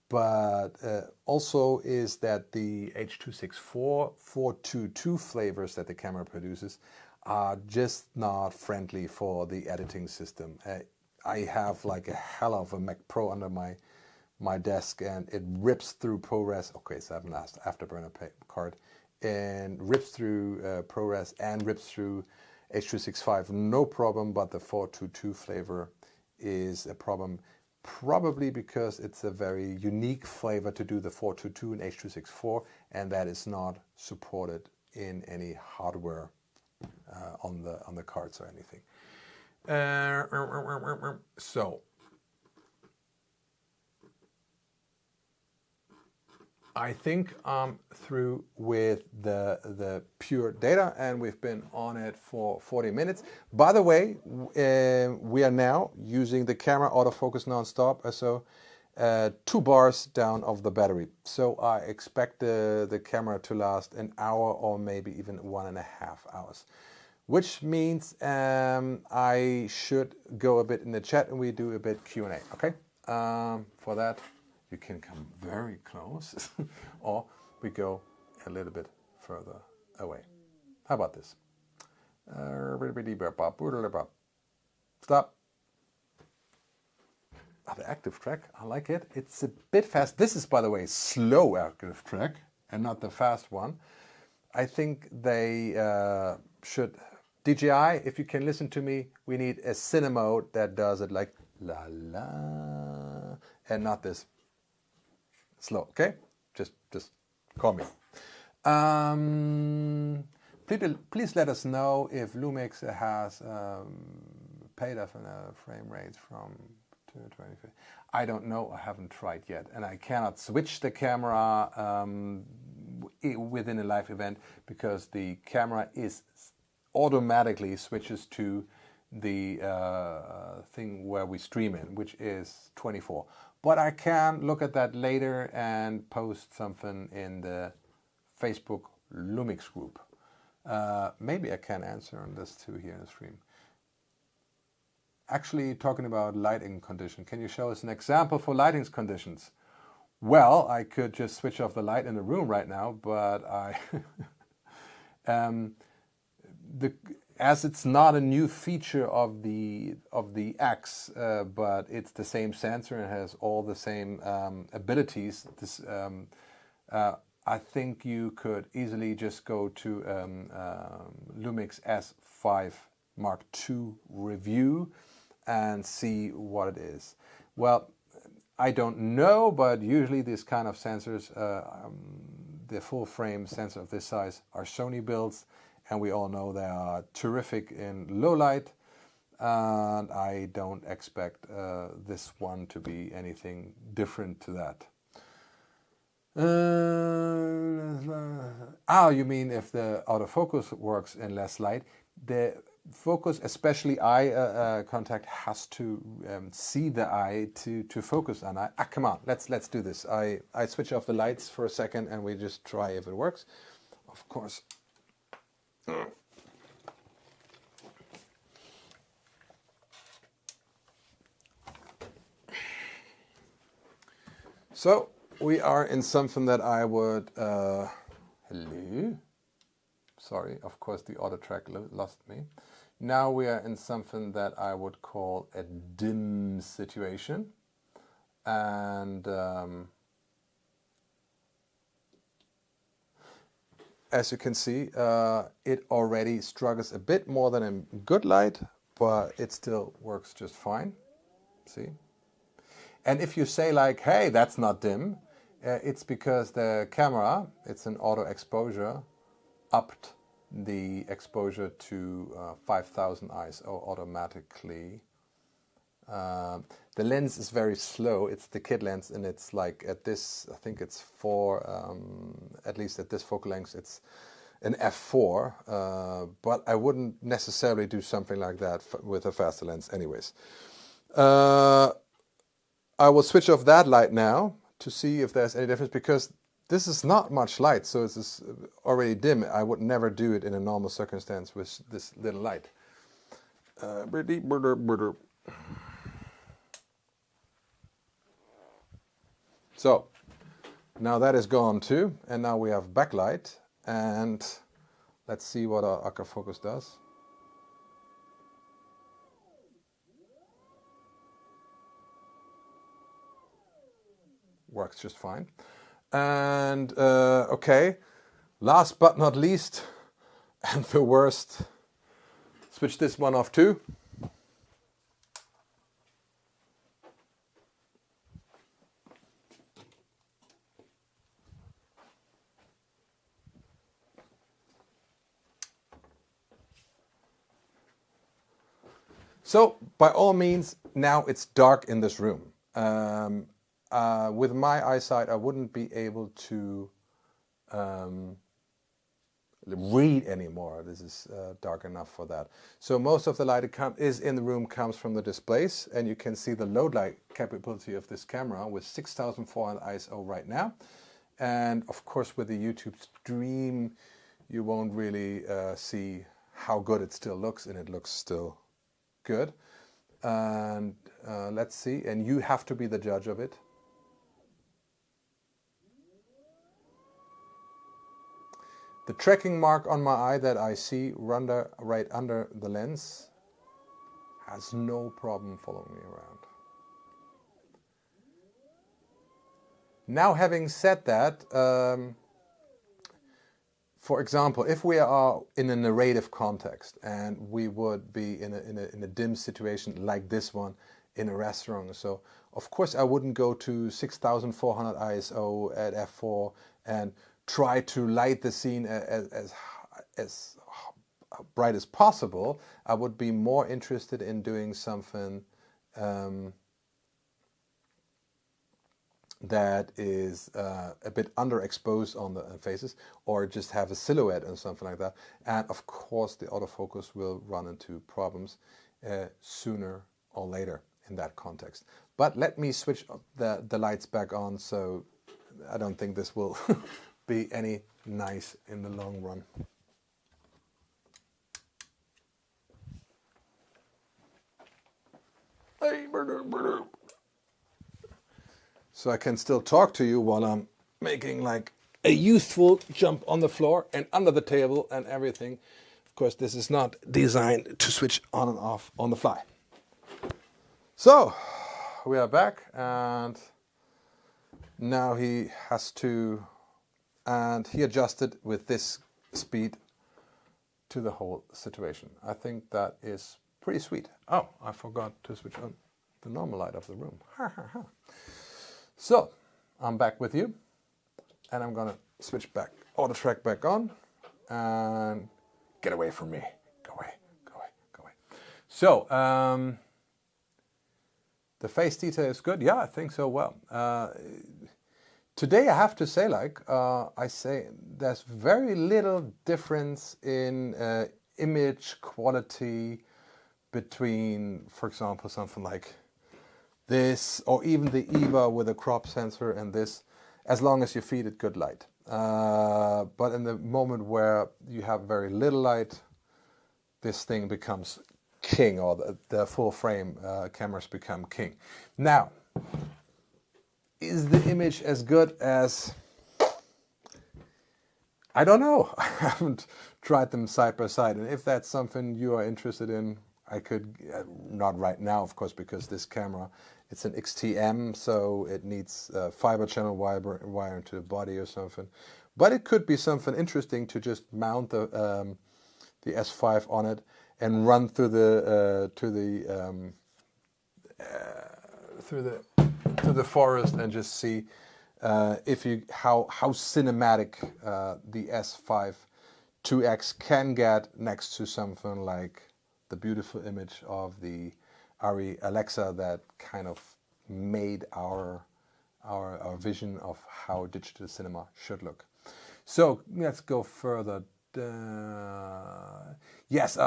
But also is that the H.264 422 flavors that the camera produces are just not friendly for the editing system. I have like a hell of a Mac Pro under my desk, and it rips through ProRes. Okay, so I have an afterburner card, and rips through ProRes and rips through H.265, no problem. But the 422 flavor is a problem, probably because it's a very unique flavor to do the 422 and H.264, and that is not supported in any hardware on the cards or anything. So I think I'm through with the pure data, and we've been on it for 40 minutes. By the way, we are now using the camera autofocus non-stop. So 2 bars down of the battery. So I expect the camera to last an hour or maybe even 1.5 hours. Which means I should go a bit in the chat and we do a bit Q&A, okay? For that, you can come very close or we go a little bit further away. How about this? Stop. The active track, I like it. It's a bit fast. This is, by the way, slow active track and not the fast one. I think they should... DJI, if you can listen to me, we need a cine mode that does it like la la and not this slow, okay? Just call me. Please let us know if Lumix has paid off frame rates from 220. I don't know, I haven't tried yet, and I cannot switch the camera within a live event because the camera is automatically switches to the thing where we stream in, which is 24. But I can look at that later and post something in the Facebook Lumix group. Maybe I can answer on this too here in the stream. Actually, talking about lighting condition, can you show us an example for lighting conditions? Well, I could just switch off the light in the room right now, but I... as it's not a new feature of the X, but it's the same sensor and has all the same abilities. This, I think you could easily just go to Lumix S5 Mark II review and see what it is. Well, I don't know, but usually these kind of sensors, the full frame sensor of this size are Sony builds. And we all know they are terrific in low light, and I don't expect this one to be anything different to that. You mean if the autofocus works in less light? The focus, especially eye contact, has to see the eye to focus on eye. Come on, let's do this. I switch off the lights for a second and we just try if it works. Of course. So we are in something that I would hello. Sorry, of course the auto track lost me. Now we are in something that I would call a dim situation, and as you can see, it already struggles a bit more than a good light, but it still works just fine. See? And if you say like, hey, that's not dim, it's because the camera, it's an auto exposure, upped the exposure to 5000 ISO automatically. The lens is very slow. It's the kit lens, and it's like at this, I think it's 4, at least at this focal length, it's an f4. But I wouldn't necessarily do something like that with a faster lens anyways. I will switch off that light now to see if there's any difference, because this is not much light, so it's already dim. I would never do it in a normal circumstance with this little light. So now that is gone too, and now we have backlight, and let's see what our Autofocus does. Works just fine. And okay, last but not least, and the worst, switch this one off too. So by all means, now it's dark in this room. With my eyesight, I wouldn't be able to read anymore. This is dark enough for that. So most of the light is in the room comes from the displays, and you can see the load light capability of this camera with 6400 ISO right now. And of course with the YouTube stream you won't really see how good it still looks, and it looks still good. And let's see, and you have to be the judge of it. The tracking mark on my eye that I see right under the lens has no problem following me around. Now, having said that, for example, if we are in a narrative context and we would be in a dim situation like this one in a restaurant, so of course I wouldn't go to 6400 ISO at f4 and try to light the scene as bright as possible. I would be more interested in doing something that is a bit underexposed on the faces, or just have a silhouette and something like that. And of course the autofocus will run into problems sooner or later in that context. But let me switch the lights back on, so I don't think this will be any nice in the long run. So I can still talk to you while I'm making like a youthful jump on the floor and under the table and everything. Of course, this is not designed to switch on and off on the fly. So we are back, and now he has to, and he adjusted with this speed to the whole situation. I think that is pretty sweet. Oh, I forgot to switch on the normal light of the room. So I'm back with you, and I'm gonna switch back auto track back on, and get away from me. Go away, go away, go away. So the face detail is good. Yeah, I think so. Well, today I have to say, I say, there's very little difference in image quality between, for example, something like this, or even the EVA with a crop sensor and this, as long as you feed it good light. But in the moment where you have very little light, this thing becomes king, or the full frame cameras become king. Now, is the image as good as, I don't know. I haven't tried them side by side, and if that's something you are interested in, I could, not right now of course, because this camera, it's an XTM, so it needs fiber channel wire into the body or something. But it could be something interesting to just mount the S5 on it and run through the forest and just see how cinematic the S5IIx can get next to something like the beautiful image of the Arri Alexa that kind of made our vision of how digital cinema should look. So let's go further. Yes,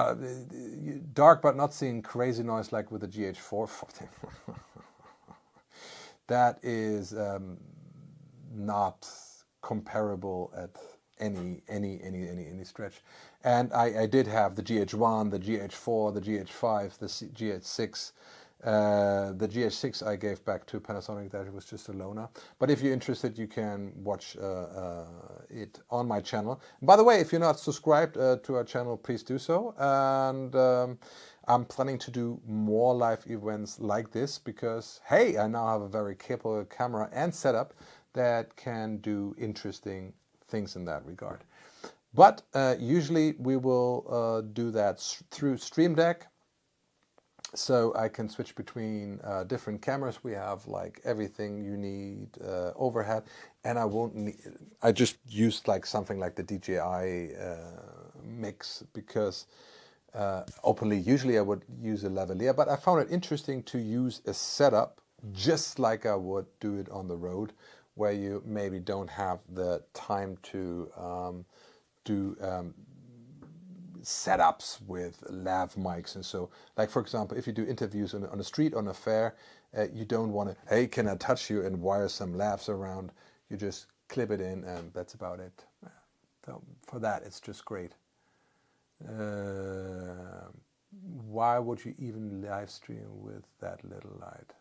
dark but not seeing crazy noise like with the GH4. That is not comparable at any stretch. And I did have the GH1, the GH4, the GH5, the GH6. The GH6 I gave back to Panasonic. That was just a loaner. But if you're interested, you can watch it on my channel. By the way, if you're not subscribed to our channel, please do so. And I'm planning to do more live events like this because, hey, I now have a very capable camera and setup that can do interesting things in that regard. But usually we will do that through Stream Deck. So I can switch between different cameras. We have like everything you need overhead, and I just used like something like the DJI mix because openly usually I would use a lavalier, but I found it interesting to use a setup just like I would do it on the road, where you maybe don't have the time to do setups with lav mics, and so, like for example, if you do interviews on the street, on a fair, you don't want to, hey, can I touch you, and wire some lavs around. You just clip it in, and that's about it. So for that, it's just great. Why would you even live stream with that little light?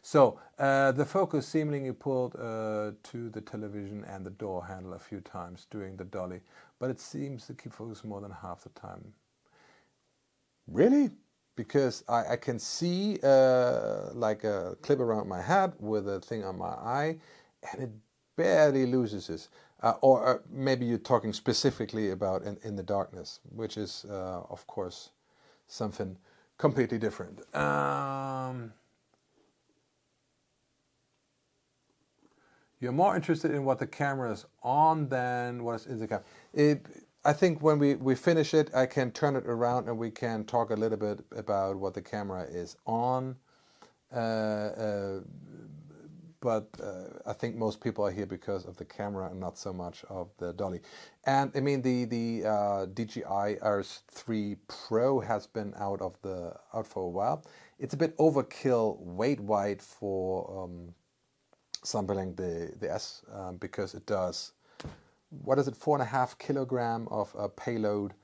So the focus seemingly pulled to the television and the door handle a few times during the dolly, but it seems to keep focus more than half the time. Really? Because I can see like a clip around my head with a thing on my eye, and it barely loses this. Or maybe you're talking specifically about in the darkness, which is, of course, something completely different. You're more interested in what the camera is on than what's in the camera. I think when we finish it, I can turn it around and we can talk a little bit about what the camera is on. But I think most people are here because of the camera and not so much of the dolly. And I mean, the DJI R3 Pro has been out for a while. It's a bit overkill weight-wise for something like the S, because it does, what is it, 4.5 kilogram of payload.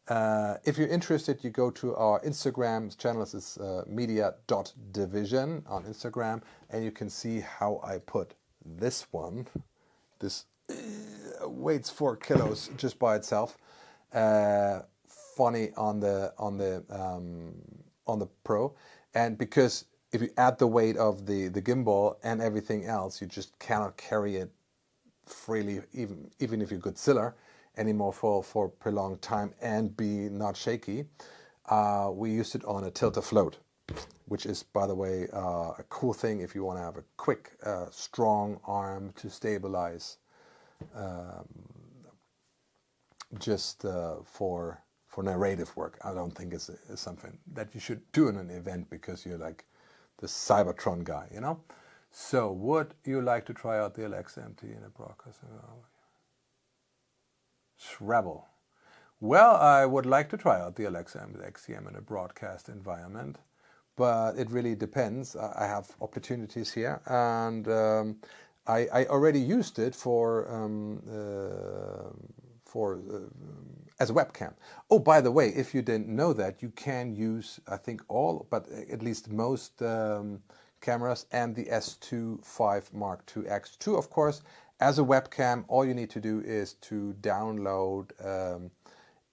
If you're interested, you go to our Instagram channel. It's media.division on Instagram, and you can see how I put this one. This weighs 4 kilos just by itself. Funny on the Pro, and because if you add the weight of the gimbal and everything else, you just cannot carry it freely, even if you're Godzilla, anymore for prolonged time and be not shaky. We used it on a tilt-a-float, which is, by the way, a cool thing if you want to have a quick, strong arm to stabilize, just for narrative work. I don't think it's something that you should do in an event because you're like the Cybertron guy, you know? So would you like to try out the LXMT in a broadcast? Treble. Well, I would like to try out the LXM in a broadcast environment, but it really depends. I have opportunities here, and I already used it for as a webcam. Oh, by the way, if you didn't know that, you can use, I think all, but at least most cameras and the S5 Mark IIx 2, of course, as a webcam. All you need to do is to download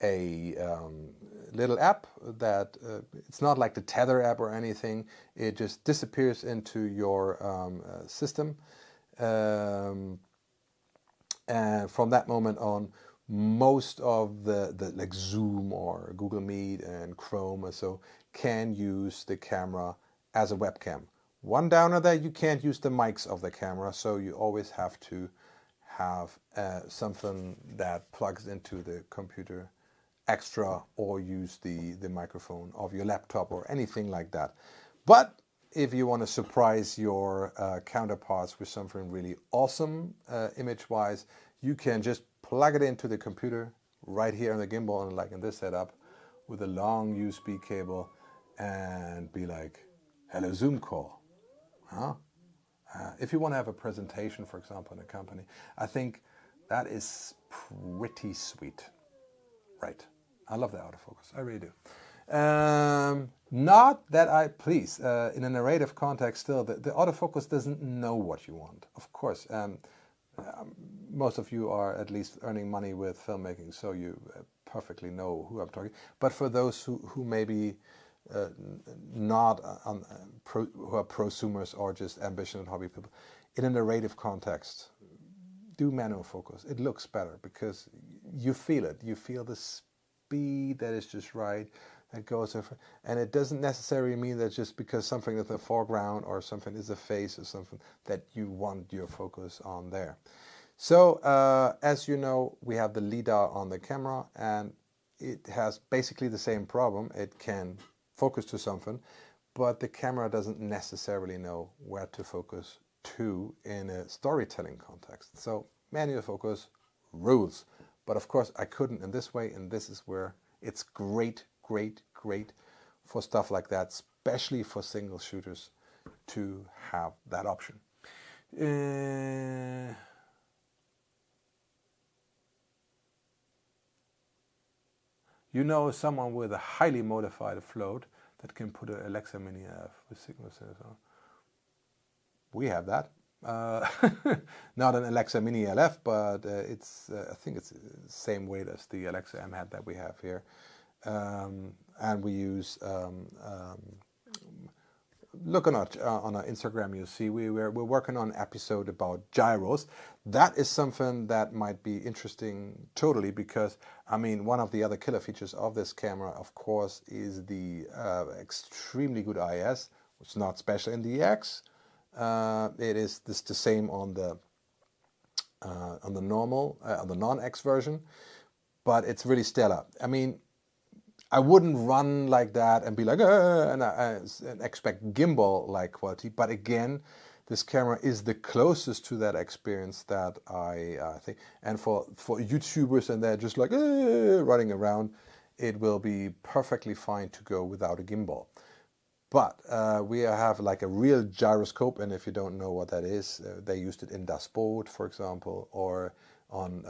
a little app that it's not like the Tether app or anything. It just disappears into your system, and from that moment on, most of the like Zoom or Google Meet and Chrome or so can use the camera as a webcam. One downer there, you can't use the mics of the camera, so you always have to have something that plugs into the computer extra, or use the microphone of your laptop or anything like that. But if you want to surprise your counterparts with something really awesome image-wise, you can just plug it into the computer right here on the gimbal, and like in this setup, with a long USB cable, and be like, hello Zoom call. Huh? If you want to have a presentation, for example, in a company, I think that is pretty sweet. Right. I love the autofocus. I really do. Not that please, in a narrative context still, the autofocus doesn't know what you want. Of course, most of you are at least earning money with filmmaking, so you perfectly know who I'm talking. But for those who maybe not who are prosumers or just ambition and hobby people, in a narrative context, do manual focus. It looks better because you feel it. You feel the speed that is just right, that goes over, and it doesn't necessarily mean that just because something is the foreground or something is the face or something that you want your focus on there. So as you know, we have the LiDAR on the camera, and it has basically the same problem. It can focus to something, but the camera doesn't necessarily know where to focus to in a storytelling context. So manual focus, rules. But of course I couldn't in this way, and this is where it's great for stuff like that, especially for single shooters, to have that option. You know someone with a highly modified float that can put an Alexa Mini F with signal sensor. We have that. Not an Alexa Mini LF, but it's I think it's the same weight as the Alexa M hat that we have here. And we use look on our Instagram, you'll see we're working on an episode about gyros. That is something that might be interesting totally, because I mean, one of the other killer features of this camera, of course, is the extremely good IS. It's not special in the X. It is the same on the normal, on the non-X version, but it's really stellar. I mean, I wouldn't run like that and be like, and expect gimbal-like quality. But again, this camera is the closest to that experience that I think. And for YouTubers and they're just like running around, it will be perfectly fine to go without a gimbal. But we have like a real gyroscope, and if you don't know what that is, they used it in Das Boot, for example, or on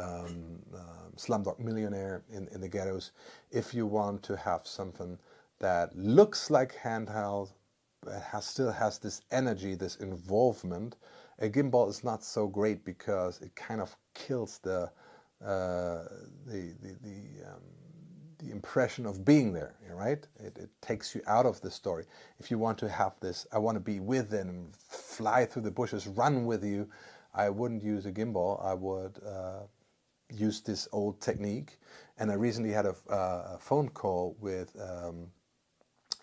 Slumdog Millionaire in the ghettos. If you want to have something that looks like handheld, but still has this energy, this involvement, a gimbal is not so great because it kind of kills the impression of being there, right? It takes you out of the story. If you want to have this, I want to be with and fly through the bushes, run with you, I wouldn't use a gimbal. I would use this old technique. And I recently had a phone call with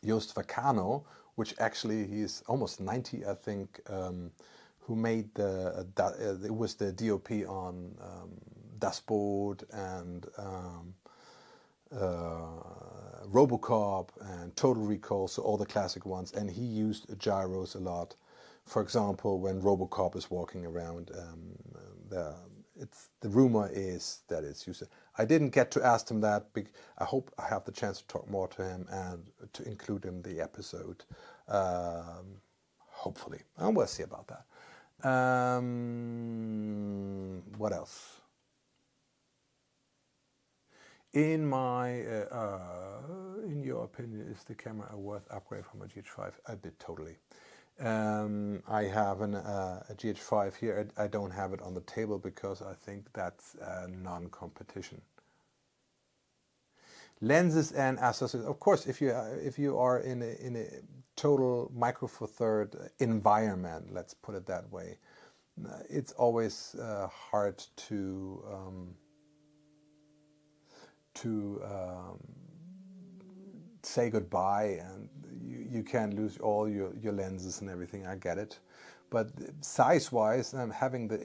Joost Vacano, which actually he's almost 90, I think, who made it was the DOP on Das Boot and Robocop and Total Recall, so all the classic ones, and he used gyros a lot. For example, when Robocop is walking around, the rumor is that it's used. I didn't get to ask him that. I hope I have the chance to talk more to him and to include him in the episode, hopefully. And we'll see about that. What else? In your opinion, is the camera a worth upgrade from a GH5? A bit, totally. I have a GH5 here. I don't have it on the table because I think that's a non-competition. Lenses and accessories. Of course, if you are in a total Micro Four Third environment, let's put it that way, it's always hard to say goodbye, and you can't lose all your lenses and everything. I get it, but size-wise, having the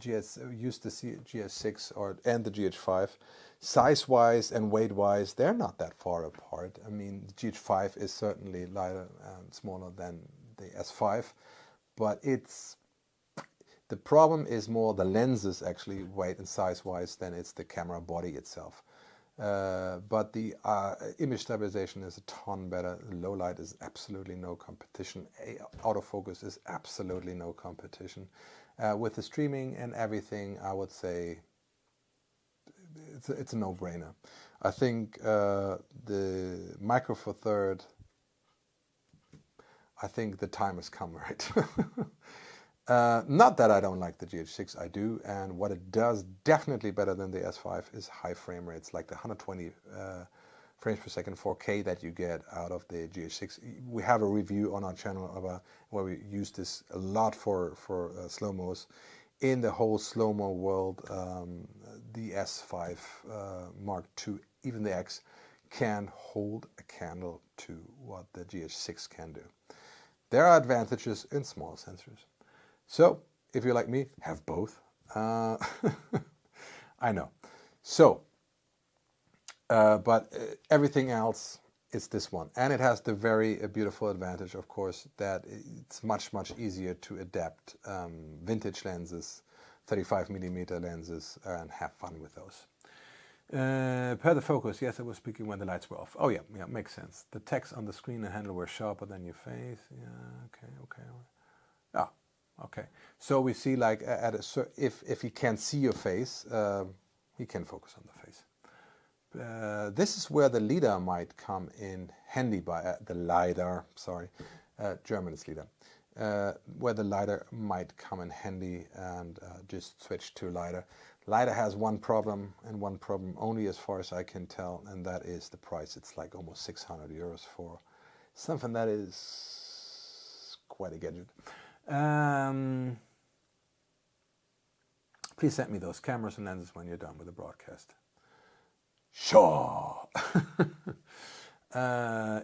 used the GH6 and the GH5, size-wise and weight-wise, they're not that far apart. I mean, the GH5 is certainly lighter and smaller than the S5, but the problem is more the lenses actually weight and size-wise than it's the camera body itself. But the image stabilization is a ton better. Low light is absolutely no competition. Autofocus is absolutely no competition. With the streaming and everything, I would say it's a no-brainer. I think the Micro Four Third, I think the time has come, right? Not that I don't like the GH6, I do, and what it does definitely better than the S5 is high frame rates, like the 120 frames per second 4K that you get out of the GH6. We have a review on our channel about where we use this a lot for slow-mos. In the whole slow-mo world, the S5 Mark II, even the X, can hold a candle to what the GH6 can do. There are advantages in small sensors. So, if you're like me, have both. I know. So, but everything else is this one. And it has the very beautiful advantage, of course, that it's much, much easier to adapt vintage lenses 35mm lenses and have fun with those. Per the focus, yes, I was speaking when the lights were off. Oh yeah, makes sense. The text on the screen and handle were sharper than your face. Yeah, okay. Ah, okay. So we see like if he can't see your face, he can focus on the face. This is where the LiDAR might come in handy. The LiDAR, sorry, German is LiDAR. Where the LiDAR might come in handy, and just switch to LiDAR. LiDAR has one problem, and one problem only as far as I can tell, and that is the price. It's like almost 600 euros for something that is quite a gadget. Please send me those cameras and lenses when you're done with the broadcast. Sure!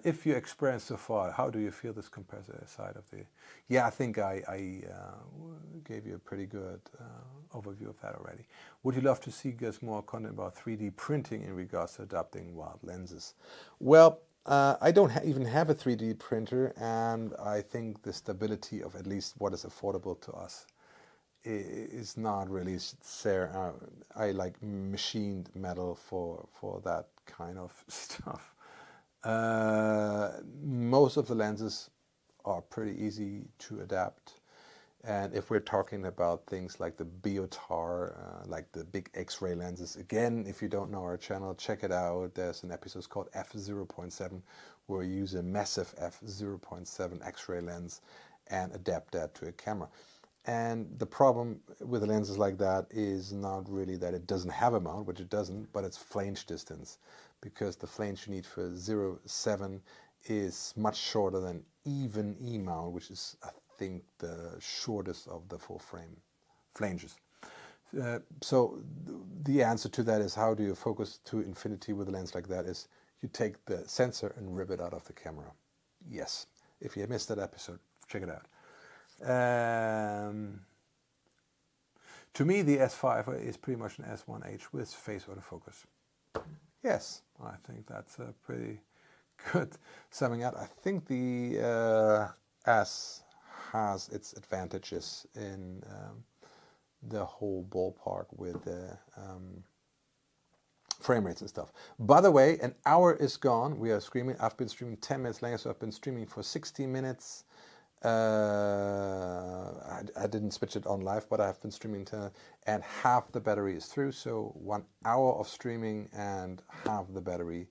If you experience so far, how do you feel this compares to the side of the... Yeah, I think I gave you a pretty good overview of that already. Would you love to see us more content about 3D printing in regards to adapting wild lenses? Well, I don't even have a 3D printer, and I think the stability of at least what is affordable to us is not really there. I like machined metal for that kind of stuff. Most of the lenses are pretty easy to adapt, and if we're talking about things like the Biotar, like the big X-ray lenses, again, if you don't know our channel, check it out. There's an episode called f0.7 where we use a massive f0.7 X-ray lens and adapt that to a camera. And the problem with the lenses like that is not really that it doesn't have a mount, which it doesn't, but it's flange distance, because the flange you need for 0.7 is much shorter than even E mount, which is, I think, the shortest of the full frame flanges. So the answer to that is, how do you focus to infinity with a lens like that? Is you take the sensor and rip it out of the camera. Yes, if you missed that episode, check it out. To me, the S5 is pretty much an S1H with face autofocus. Yes, I think that's a pretty good summing up. I think the S has its advantages in the whole ballpark with the frame rates and stuff. By the way, an hour is gone. We are streaming. I've been streaming 10 minutes later, so I've been streaming for 60 minutes. I didn't switch it on live, but I've been streaming and half the battery is through. So 1 hour of streaming and half the battery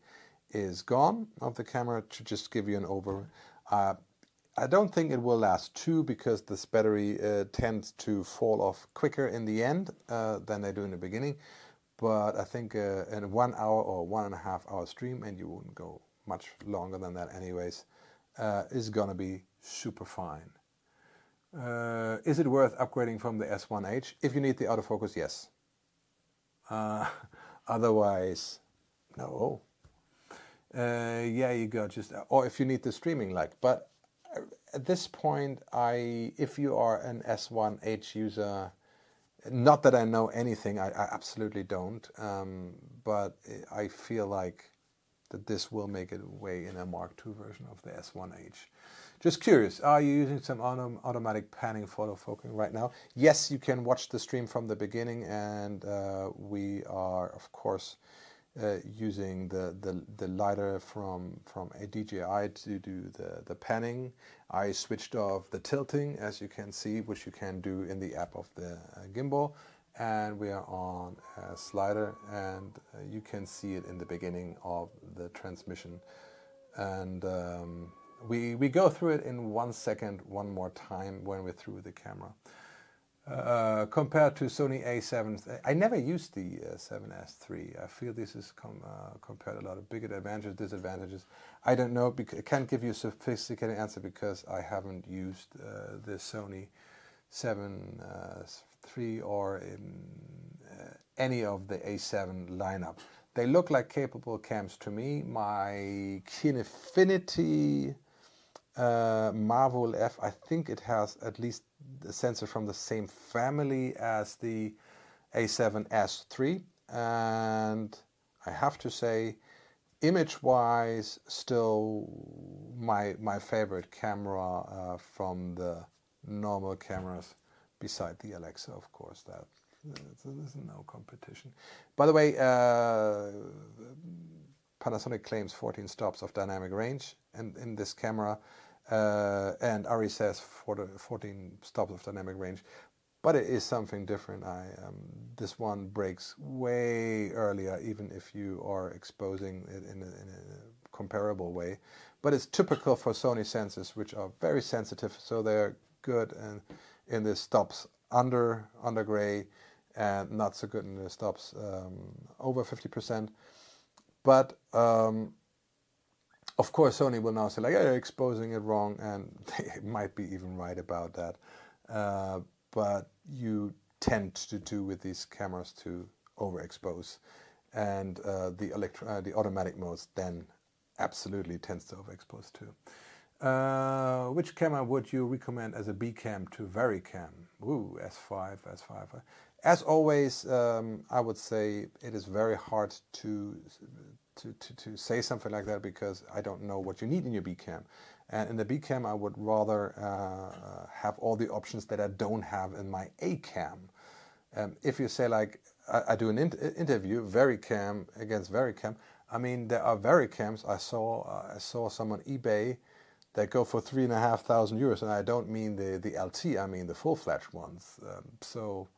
is gone of the camera, to just give you an over. I don't think it will last 2, because this battery tends to fall off quicker in the end than they do in the beginning. But I think in 1 hour or 1.5 hour stream, and you wouldn't go much longer than that anyways, is gonna be super fine. Is it worth upgrading from the S1H? If you need the autofocus, yes. Otherwise, no. Yeah, you got just, or if you need the streaming, like. But at this point, if you are an S1H user, not that I know anything, I absolutely don't. But I feel like that this will make it way in a Mark II version of the S1H. Just curious, are you using some automatic panning photo focusing right now? Yes, you can watch the stream from the beginning, and we are, of course, using the LiDAR from a DJI to do the panning. I switched off the tilting, as you can see, which you can do in the app of the gimbal. And we are on a slider, and you can see it in the beginning of the transmission. And we go through it in 1 second one more time when we're through the camera. Compared to Sony A7, I never used the 7S III. I feel this is compared a lot of bigger advantages, disadvantages. I don't know, I can't give you a sophisticated answer because I haven't used the Sony 7 III or in any of the A7 lineup. They look like capable cams to me. My Kinefinity Marvel F, I think it has at least the sensor from the same family as the A7S III, and I have to say, image-wise, still my favorite camera from the normal cameras, beside the Alexa, of course. There's no competition. By the way, Panasonic claims 14 stops of dynamic range in this camera, and Ari says 14 stops of dynamic range, but it is something different. This one breaks way earlier, even if you are exposing it in a comparable way. But it's typical for Sony sensors, which are very sensitive, so they're good in the stops under gray, and not so good in the stops over 50%. But of course, Sony will now say, like, you're exposing it wrong, and they might be even right about that. But you tend to do with these cameras to overexpose, and the automatic modes then absolutely tends to overexpose too. Which camera would you recommend as a B cam to very cam? Ooh, S5. As always, I would say it is very hard to say something like that, because I don't know what you need in your B cam. And in the B cam, I would rather have all the options that I don't have in my A cam. If you say, like, I do an interview, very cam against very cam. I mean, there are very cams. I saw some on eBay that go for €3,500, and I don't mean the LT. I mean the full-fledged ones. So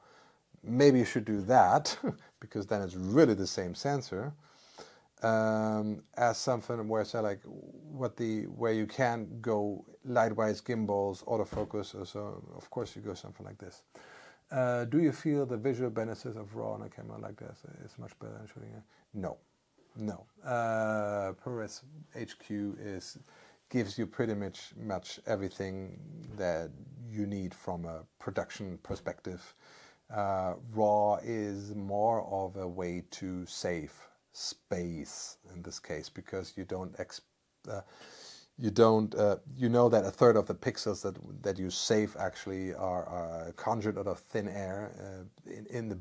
maybe you should do that, because then it's really the same sensor. As something where, say, like, where you can go lightwise gimbals, autofocus, or so, of course you go something like this. Do you feel the visual benefits of RAW on a camera like this is much better than shooting it? No. ProRes HQ gives you pretty much everything that you need from a production perspective. RAW is more of a way to save space in this case, because you know that a third of the pixels that you save actually are conjured out of thin air in the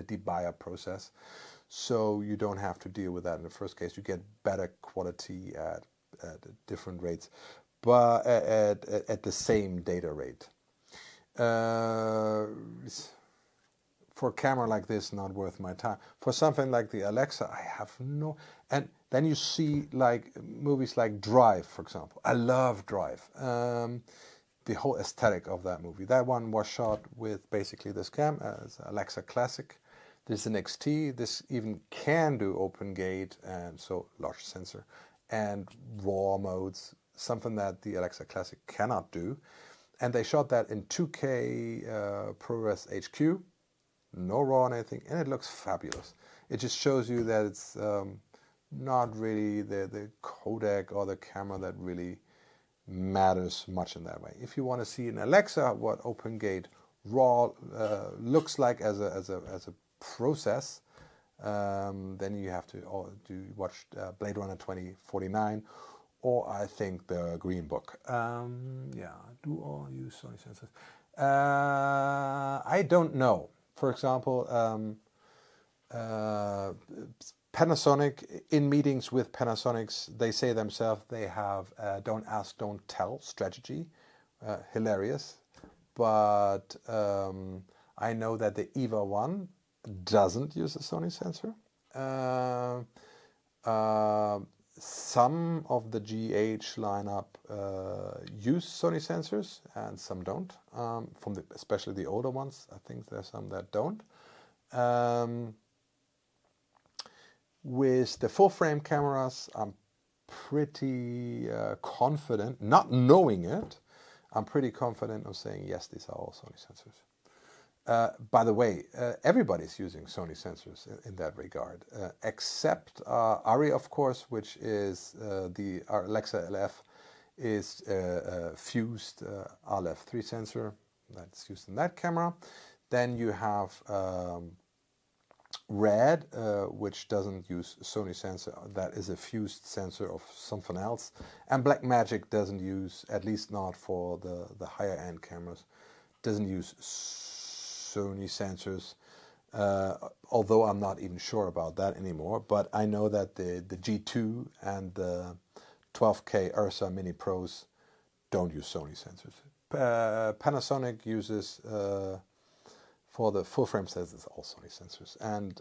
deep bio process. So you don't have to deal with that in the first case. You get better quality at different rates, but at the same data rate. For a camera like this, not worth my time. For something like the Alexa, I have no... And then you see, like, movies like Drive, for example. I love Drive. The whole aesthetic of that movie. That one was shot with basically this cam, as Alexa Classic. This is an XT. This even can do open gate, and so large sensor, and RAW modes, something that the Alexa Classic cannot do. And they shot that in 2K ProRes HQ. No RAW or anything, and it looks fabulous. It just shows you that it's not really the codec or the camera that really matters much in that way. If you want to see in Alexa what open gate RAW looks like as a process, then you have to watch Blade Runner 2049, or I think the Green Book. Yeah, do all use Sony sensors? I don't know. For example, Panasonic, in meetings with Panasonics, they say themselves they have don't ask, don't tell strategy. Hilarious. But I know that the EVA 1 doesn't use a Sony sensor. Some of the GH lineup use Sony sensors, and some don't. Especially the older ones, I think there's some that don't. With the full frame cameras, I'm pretty confident, not knowing it, I'm pretty confident of saying yes, these are all Sony sensors. By the way, everybody's using Sony sensors in that regard, except Ari, of course, which is our Alexa LF is fused RLF 3 sensor that's used in that camera. Then you have Red, which doesn't use Sony sensor. That is a fused sensor of something else. And Blackmagic doesn't use, at least not for the higher end cameras, doesn't use Sony sensors, although I'm not even sure about that anymore. But I know that the G2 and the 12K Ursa Mini Pros don't use Sony sensors. Panasonic uses For the full frame sensors, it's all Sony sensors. And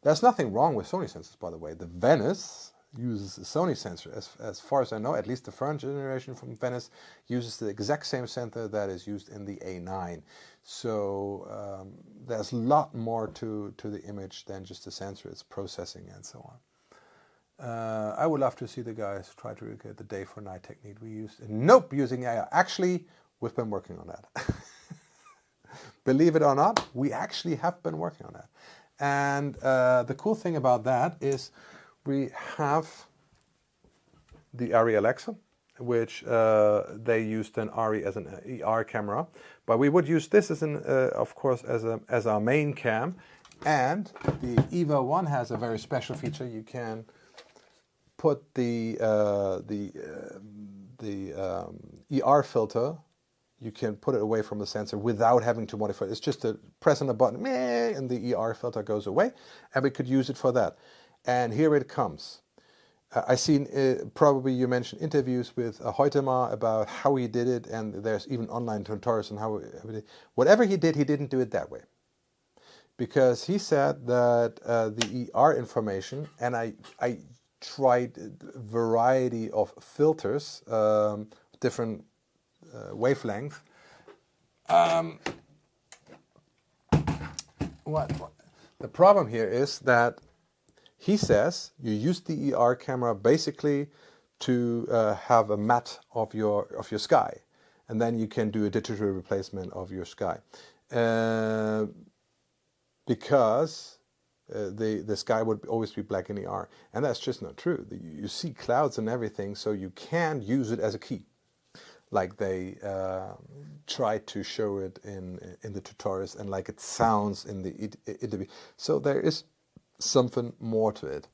there's nothing wrong with Sony sensors, by the way. The Venice uses a Sony sensor. As far as I know, at least the first generation from Venice uses the exact same sensor that is used in the A9. So there's a lot more to the image than just the sensor. It's processing and so on. I would love to see the guys try to recreate the day for night technique we used. Nope, using AI. Actually, we've been working on that. Believe it or not, we actually have been working on that. And the cool thing about that is we have the ARRI Alexa, which they used an ARRI as an ER camera, but we would use this as an, of course, as our main cam. And the EVA 1 has a very special feature. You can put the ER filter. You can put it away from the sensor without having to modify it. It's just a press on a button, and the ER filter goes away, and we could use it for that. And here it comes. I've seen, probably you mentioned interviews with Hoytema about how he did it, and there's even online tutorials on how he did. Whatever he did, he didn't do it that way. Because he said that the ER information, and I tried a variety of filters, different wavelength. The problem here is that he says you use the ER camera basically to have a matte of your sky, and then you can do a digital replacement of your sky, because the sky would always be black in ER, and that's just not true. You see clouds and everything, so you can use it as a key, like they try to show it in the tutorials, and like it sounds in the interview. So there is something more to it.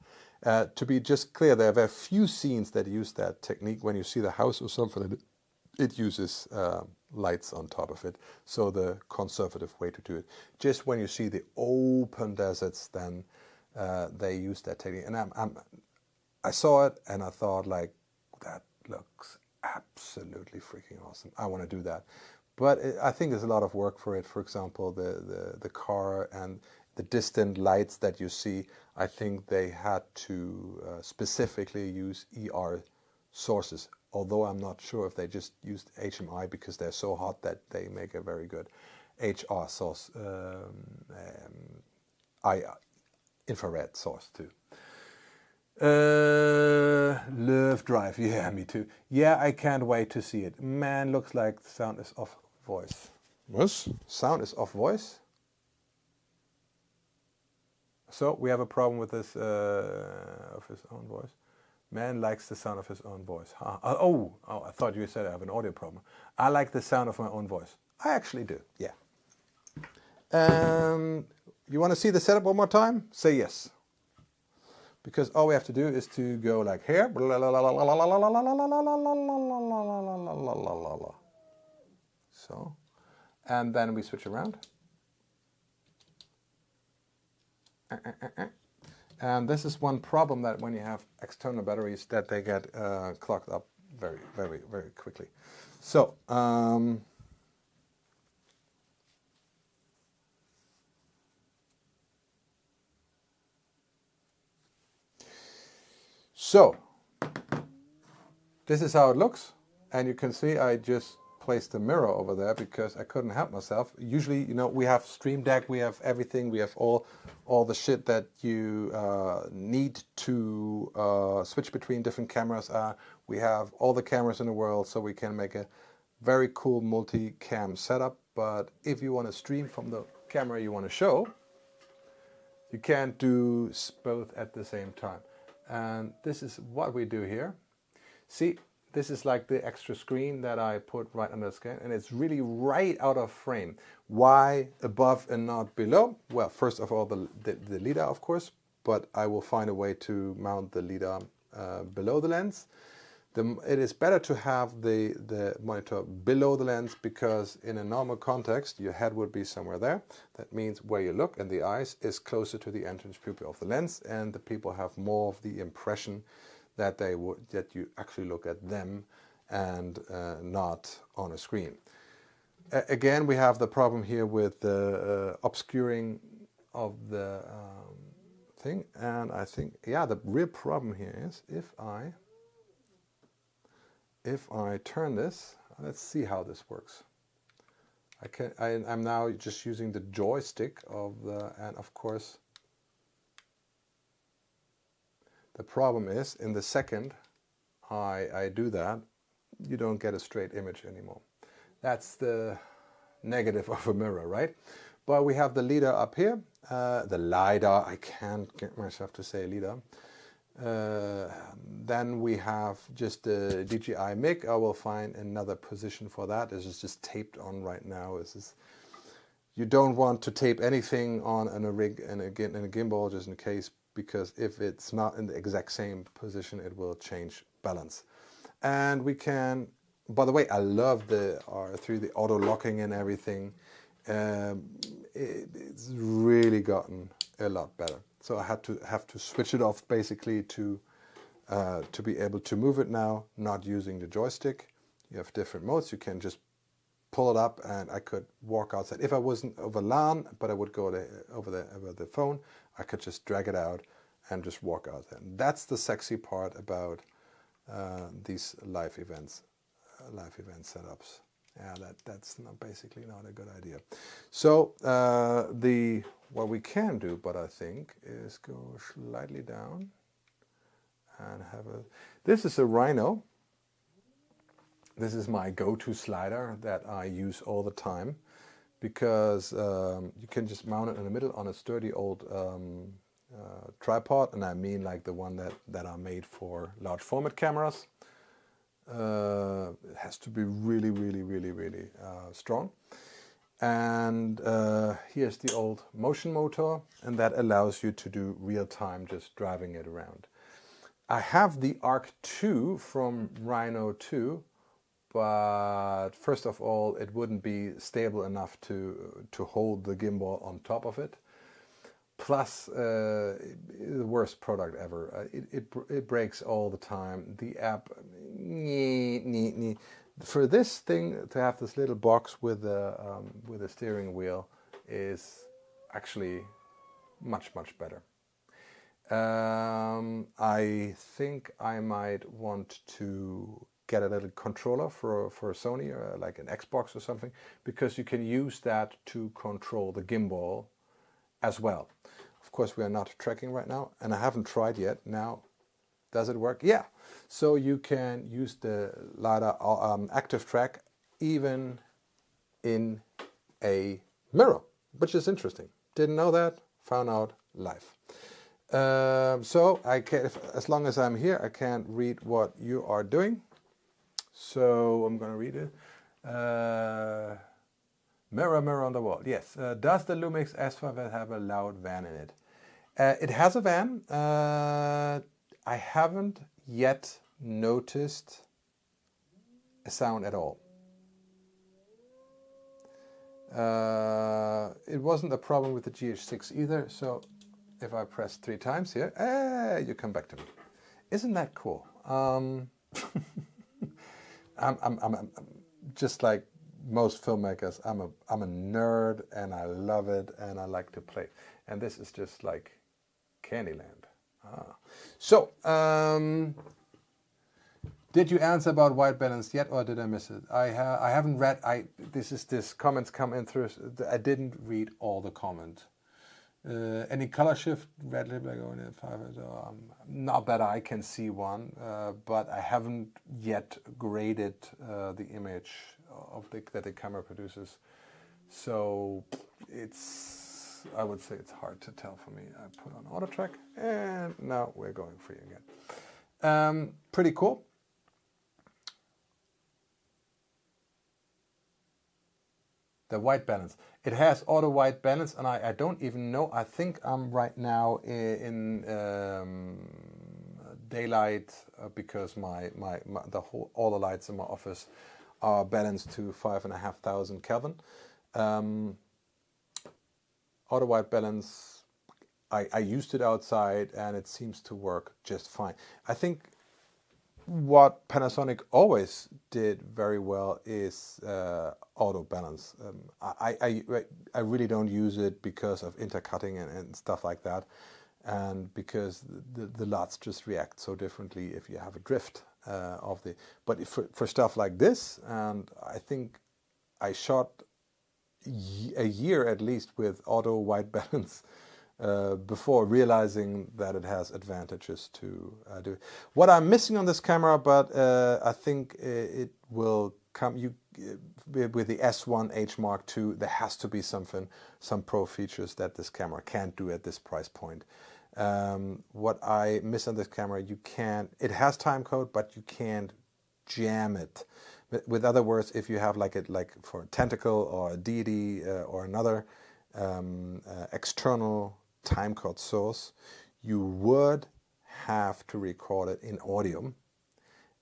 To be just clear, there are very few scenes that use that technique. When you see the house or something, it uses lights on top of it. So the conservative way to do it. Just when you see the open deserts, then they use that technique. And I saw it and I thought, like, that looks absolutely freaking awesome. I want to do that. But I think there's a lot of work for it. For example, the car and the distant lights that you see, I think they had to specifically use ER sources. Although I'm not sure if they just used HMI because they're so hot that they make a very good HR source, infrared source too. Love Drive, yeah, me too. Yeah, I can't wait to see it. Man, looks like the sound is off voice. What? Sound is off voice? So we have a problem with this of his own voice. Man likes the sound of his own voice. Huh? Oh, I thought you said I have an audio problem. I like the sound of my own voice. I actually do, yeah. You want to see the setup one more time? Say yes. Because all we have to do is to go like here. So, and then we switch around. And this is one problem, that when you have external batteries, that they get clogged up very, very, very quickly. So, this is how it looks, and you can see I just placed a mirror over there because I couldn't help myself. Usually, you know, we have Stream Deck, we have everything, we have all the shit that you need to switch between different cameras. We have all the cameras in the world, so we can make a very cool multi-cam setup. But if you want to stream from the camera you want to show, you can't do both at the same time. And this is what we do here. See, this is like the extra screen that I put right under the skin, and it's really right out of frame. Why above and not below? Well, first of all, the LiDAR, of course, but I will find a way to mount the LiDAR below the lens. It is better to have the monitor below the lens, because in a normal context, your head would be somewhere there. That means where you look and the eyes is closer to the entrance pupil of the lens, and the people have more of the impression that you actually look at them and not on a screen. Again, we have the problem here with the obscuring of the thing, and I think, yeah, the real problem here is if I turn this, let's see how this works. I'm now just using the joystick of the, and of course, the problem is in the second I do that, you don't get a straight image anymore. That's the negative of a mirror, right? But we have the LiDAR up here, the LiDAR, I can't get myself to say LiDAR. Then we have just the DJI MiG. I will find another position for that. This is just taped on right now. You don't want to tape anything on a rig and a gimbal just in case, because if it's not in the exact same position, it will change balance. And we can, by the way, I love the through the auto locking and everything. It's really gotten a lot better. So I have to switch it off basically to be able to move it now, not using the joystick. You have different modes. You can just pull it up, and I could walk outside. If I wasn't over LAN, but I would go over the phone, I could just drag it out and just walk out there. And that's the sexy part about these live event setups. Yeah, that's basically not a good idea. So what we can do, but I think, is go slightly down and have a. This is a Rhino. This is my go-to slider that I use all the time, because you can just mount it in the middle on a sturdy old tripod, and I mean like the one that are made for large format cameras. It has to be really, really, really, really strong. And here's the old motion motor, and that allows you to do real-time just driving it around. I have the Arc 2 from Rhino 2, but first of all, it wouldn't be stable enough to hold the gimbal on top of it. Plus, the worst product ever. It breaks all the time. The app, for this thing to have this little box with a steering wheel is actually much better. I think I might want to get a little controller for Sony, or like an Xbox or something, because you can use that to control the gimbal as well. Of course, we are not tracking right now, and I haven't tried yet. Now, does it work? Yeah. So you can use the LiDAR active track even in a mirror, which is interesting. Didn't know that. Found out live. So I can, as long as I'm here, I can't read what you are doing. So I'm going to read it. Mirror on the wall. Yes. Does the Lumix S5IIx have a loud van in it? It has a van. I haven't yet noticed a sound at all. It wasn't a problem with the GH6 either. So if I press 3 times here, you come back to me. Isn't that cool? I'm just like most filmmakers. I'm a nerd, and I love it, and I like to play. And this is just like Candyland. So, did you answer about white balance yet, or did I miss it? I haven't read. This comments come in through. I didn't read all the comment. Any color shift? Red lip, like going at 5. Not that I can see one, but I haven't yet graded the image of that the camera produces. So I would say it's hard to tell for me. I put on auto track, and now we're going free again. Pretty cool. The white balance. It has auto white balance, and I don't even know. I think I'm right now in daylight because all the lights in my office are balanced to 5,500 Kelvin. Auto white balance. I used it outside, and it seems to work just fine. I think what Panasonic always did very well is auto balance. I really don't use it because of intercutting and stuff like that, and because the LUTs just react so differently if you have a drift of the. But for stuff like this, and I think I shot a year at least with auto white balance before realizing that it has advantages to do it. What I'm missing on this camera, but I think it will come with the S1H Mark II, there has to be some pro features that this camera can't do at this price point. What I miss on this camera, it has timecode, but you can't jam it. With other words, if you have like for a Tentacle or a deity or another external timecode source, you would have to record it in audio,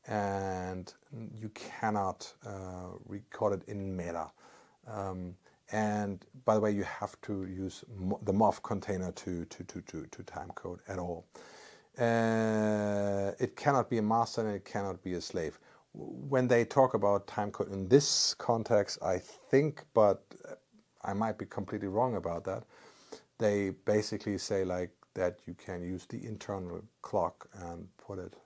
and you cannot record it in meta. And by the way, you have to use the MOV container to timecode at all. It cannot be a master and it cannot be a slave. When they talk about timecode in this context, I think, but I might be completely wrong about that, they basically say like that you can use the internal clock and put it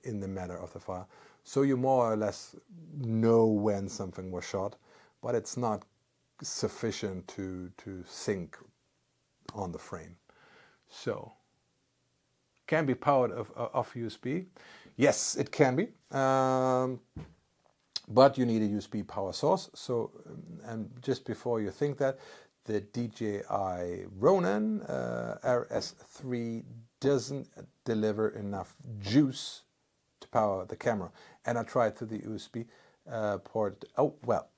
in the matter of the file. So you more or less know when something was shot, but it's not sufficient to sync on the frame. So, can be powered off USB. Yes, it can be. But you need a USB power source. So, and just before you think that, the DJI Ronin RS3 doesn't deliver enough juice to power the camera. And I tried through the USB port. Oh, well,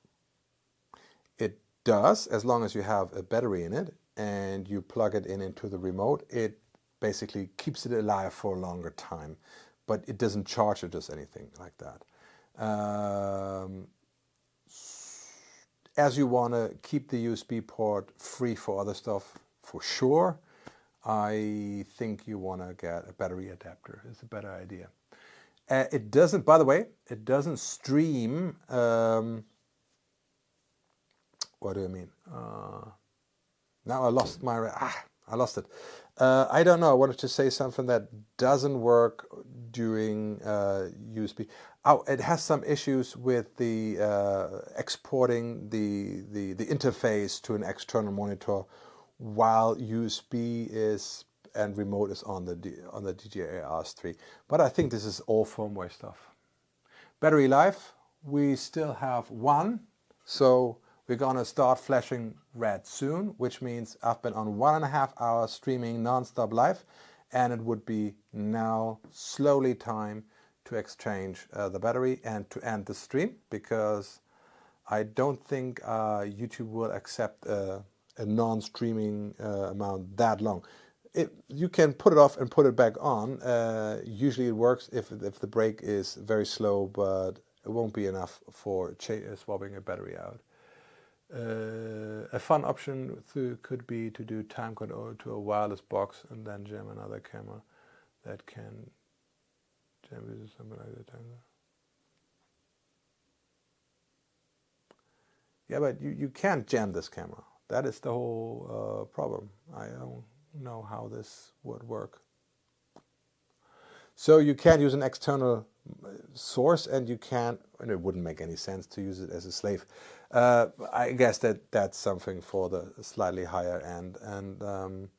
it does, as long as you have a battery in it and you plug it into the remote. It basically keeps it alive for a longer time, but it doesn't charge or does anything like that. As you want to keep the USB port free for other stuff, for sure, I think you want to get a battery adapter. It's a better idea. It doesn't, by the way, it doesn't stream. What do I mean? Now I lost I lost it. I don't know. I wanted to say something that doesn't work during USB. Oh, it has some issues with the exporting the interface to an external monitor while USB is and remote is on the DJI RS3. But I think this is all firmware stuff. Battery life, we still have 1, so we're gonna start flashing red soon, which means I've been on 1.5 hours streaming non-stop live, and it would be now slowly time to exchange the battery and to end the stream, because I don't think YouTube will accept a non-streaming amount that long. You can put it off and put it back on. Usually it works if the break is very slow, but it won't be enough for swapping a battery out. A fun option could be to do timecode to a wireless box and then jam another camera that can jam with something like that. Yeah, but you can't jam this camera. That is the whole problem. I don't know how this would work. So you can't use an external source, and and it wouldn't make any sense to use it as a slave. I guess that's something for the slightly higher end, and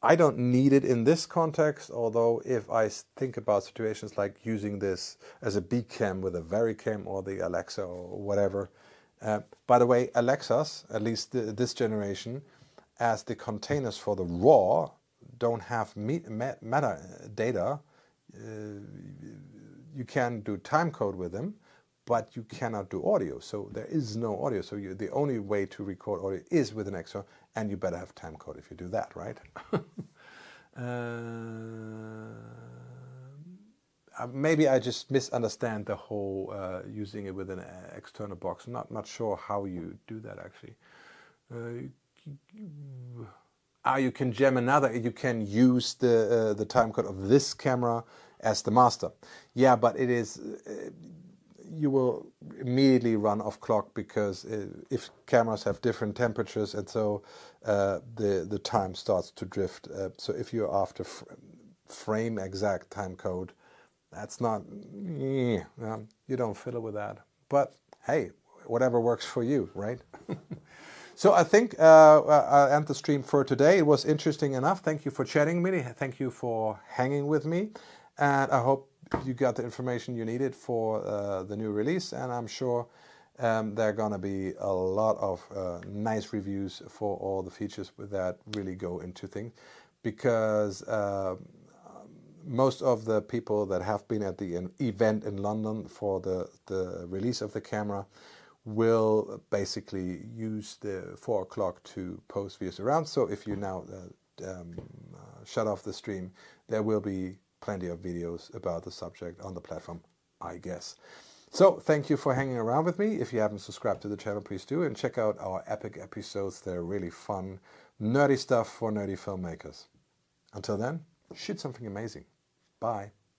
I don't need it in this context, although if I think about situations like using this as a B cam with a Vericam or the Alexa or whatever. By the way, Alexas, at least this generation, as the containers for the RAW don't have metadata, you can do timecode with them, but you cannot do audio. So there is no audio. So the only way to record audio is with an external, and you better have timecode if you do that, right? Maybe I just misunderstand the whole using it with an external box. I'm not sure how you do that actually. You can jam another. You can use the timecode of this camera as the master. Yeah, but it is, you will immediately run off clock, because if cameras have different temperatures, and so the time starts to drift. So if you're after frame exact time code, that's not, you don't fiddle with that. But hey, whatever works for you, right? So I think I'll end the stream for today. It was interesting enough. Thank you for chatting with me. Thank you for hanging with me. And I hope you got the information you needed for the new release. And I'm sure there are going to be a lot of nice reviews for all the features that really go into things. Because most of the people that have been at the event in London for the release of the camera will basically use the 4 o'clock to post views around. So if you now shut off the stream, there will be plenty of videos about the subject on the platform, I guess. So thank you for hanging around with me. If you haven't subscribed to the channel, please do, and check out our epic episodes. They're really fun, nerdy stuff for nerdy filmmakers. Until then, shoot something amazing. Bye.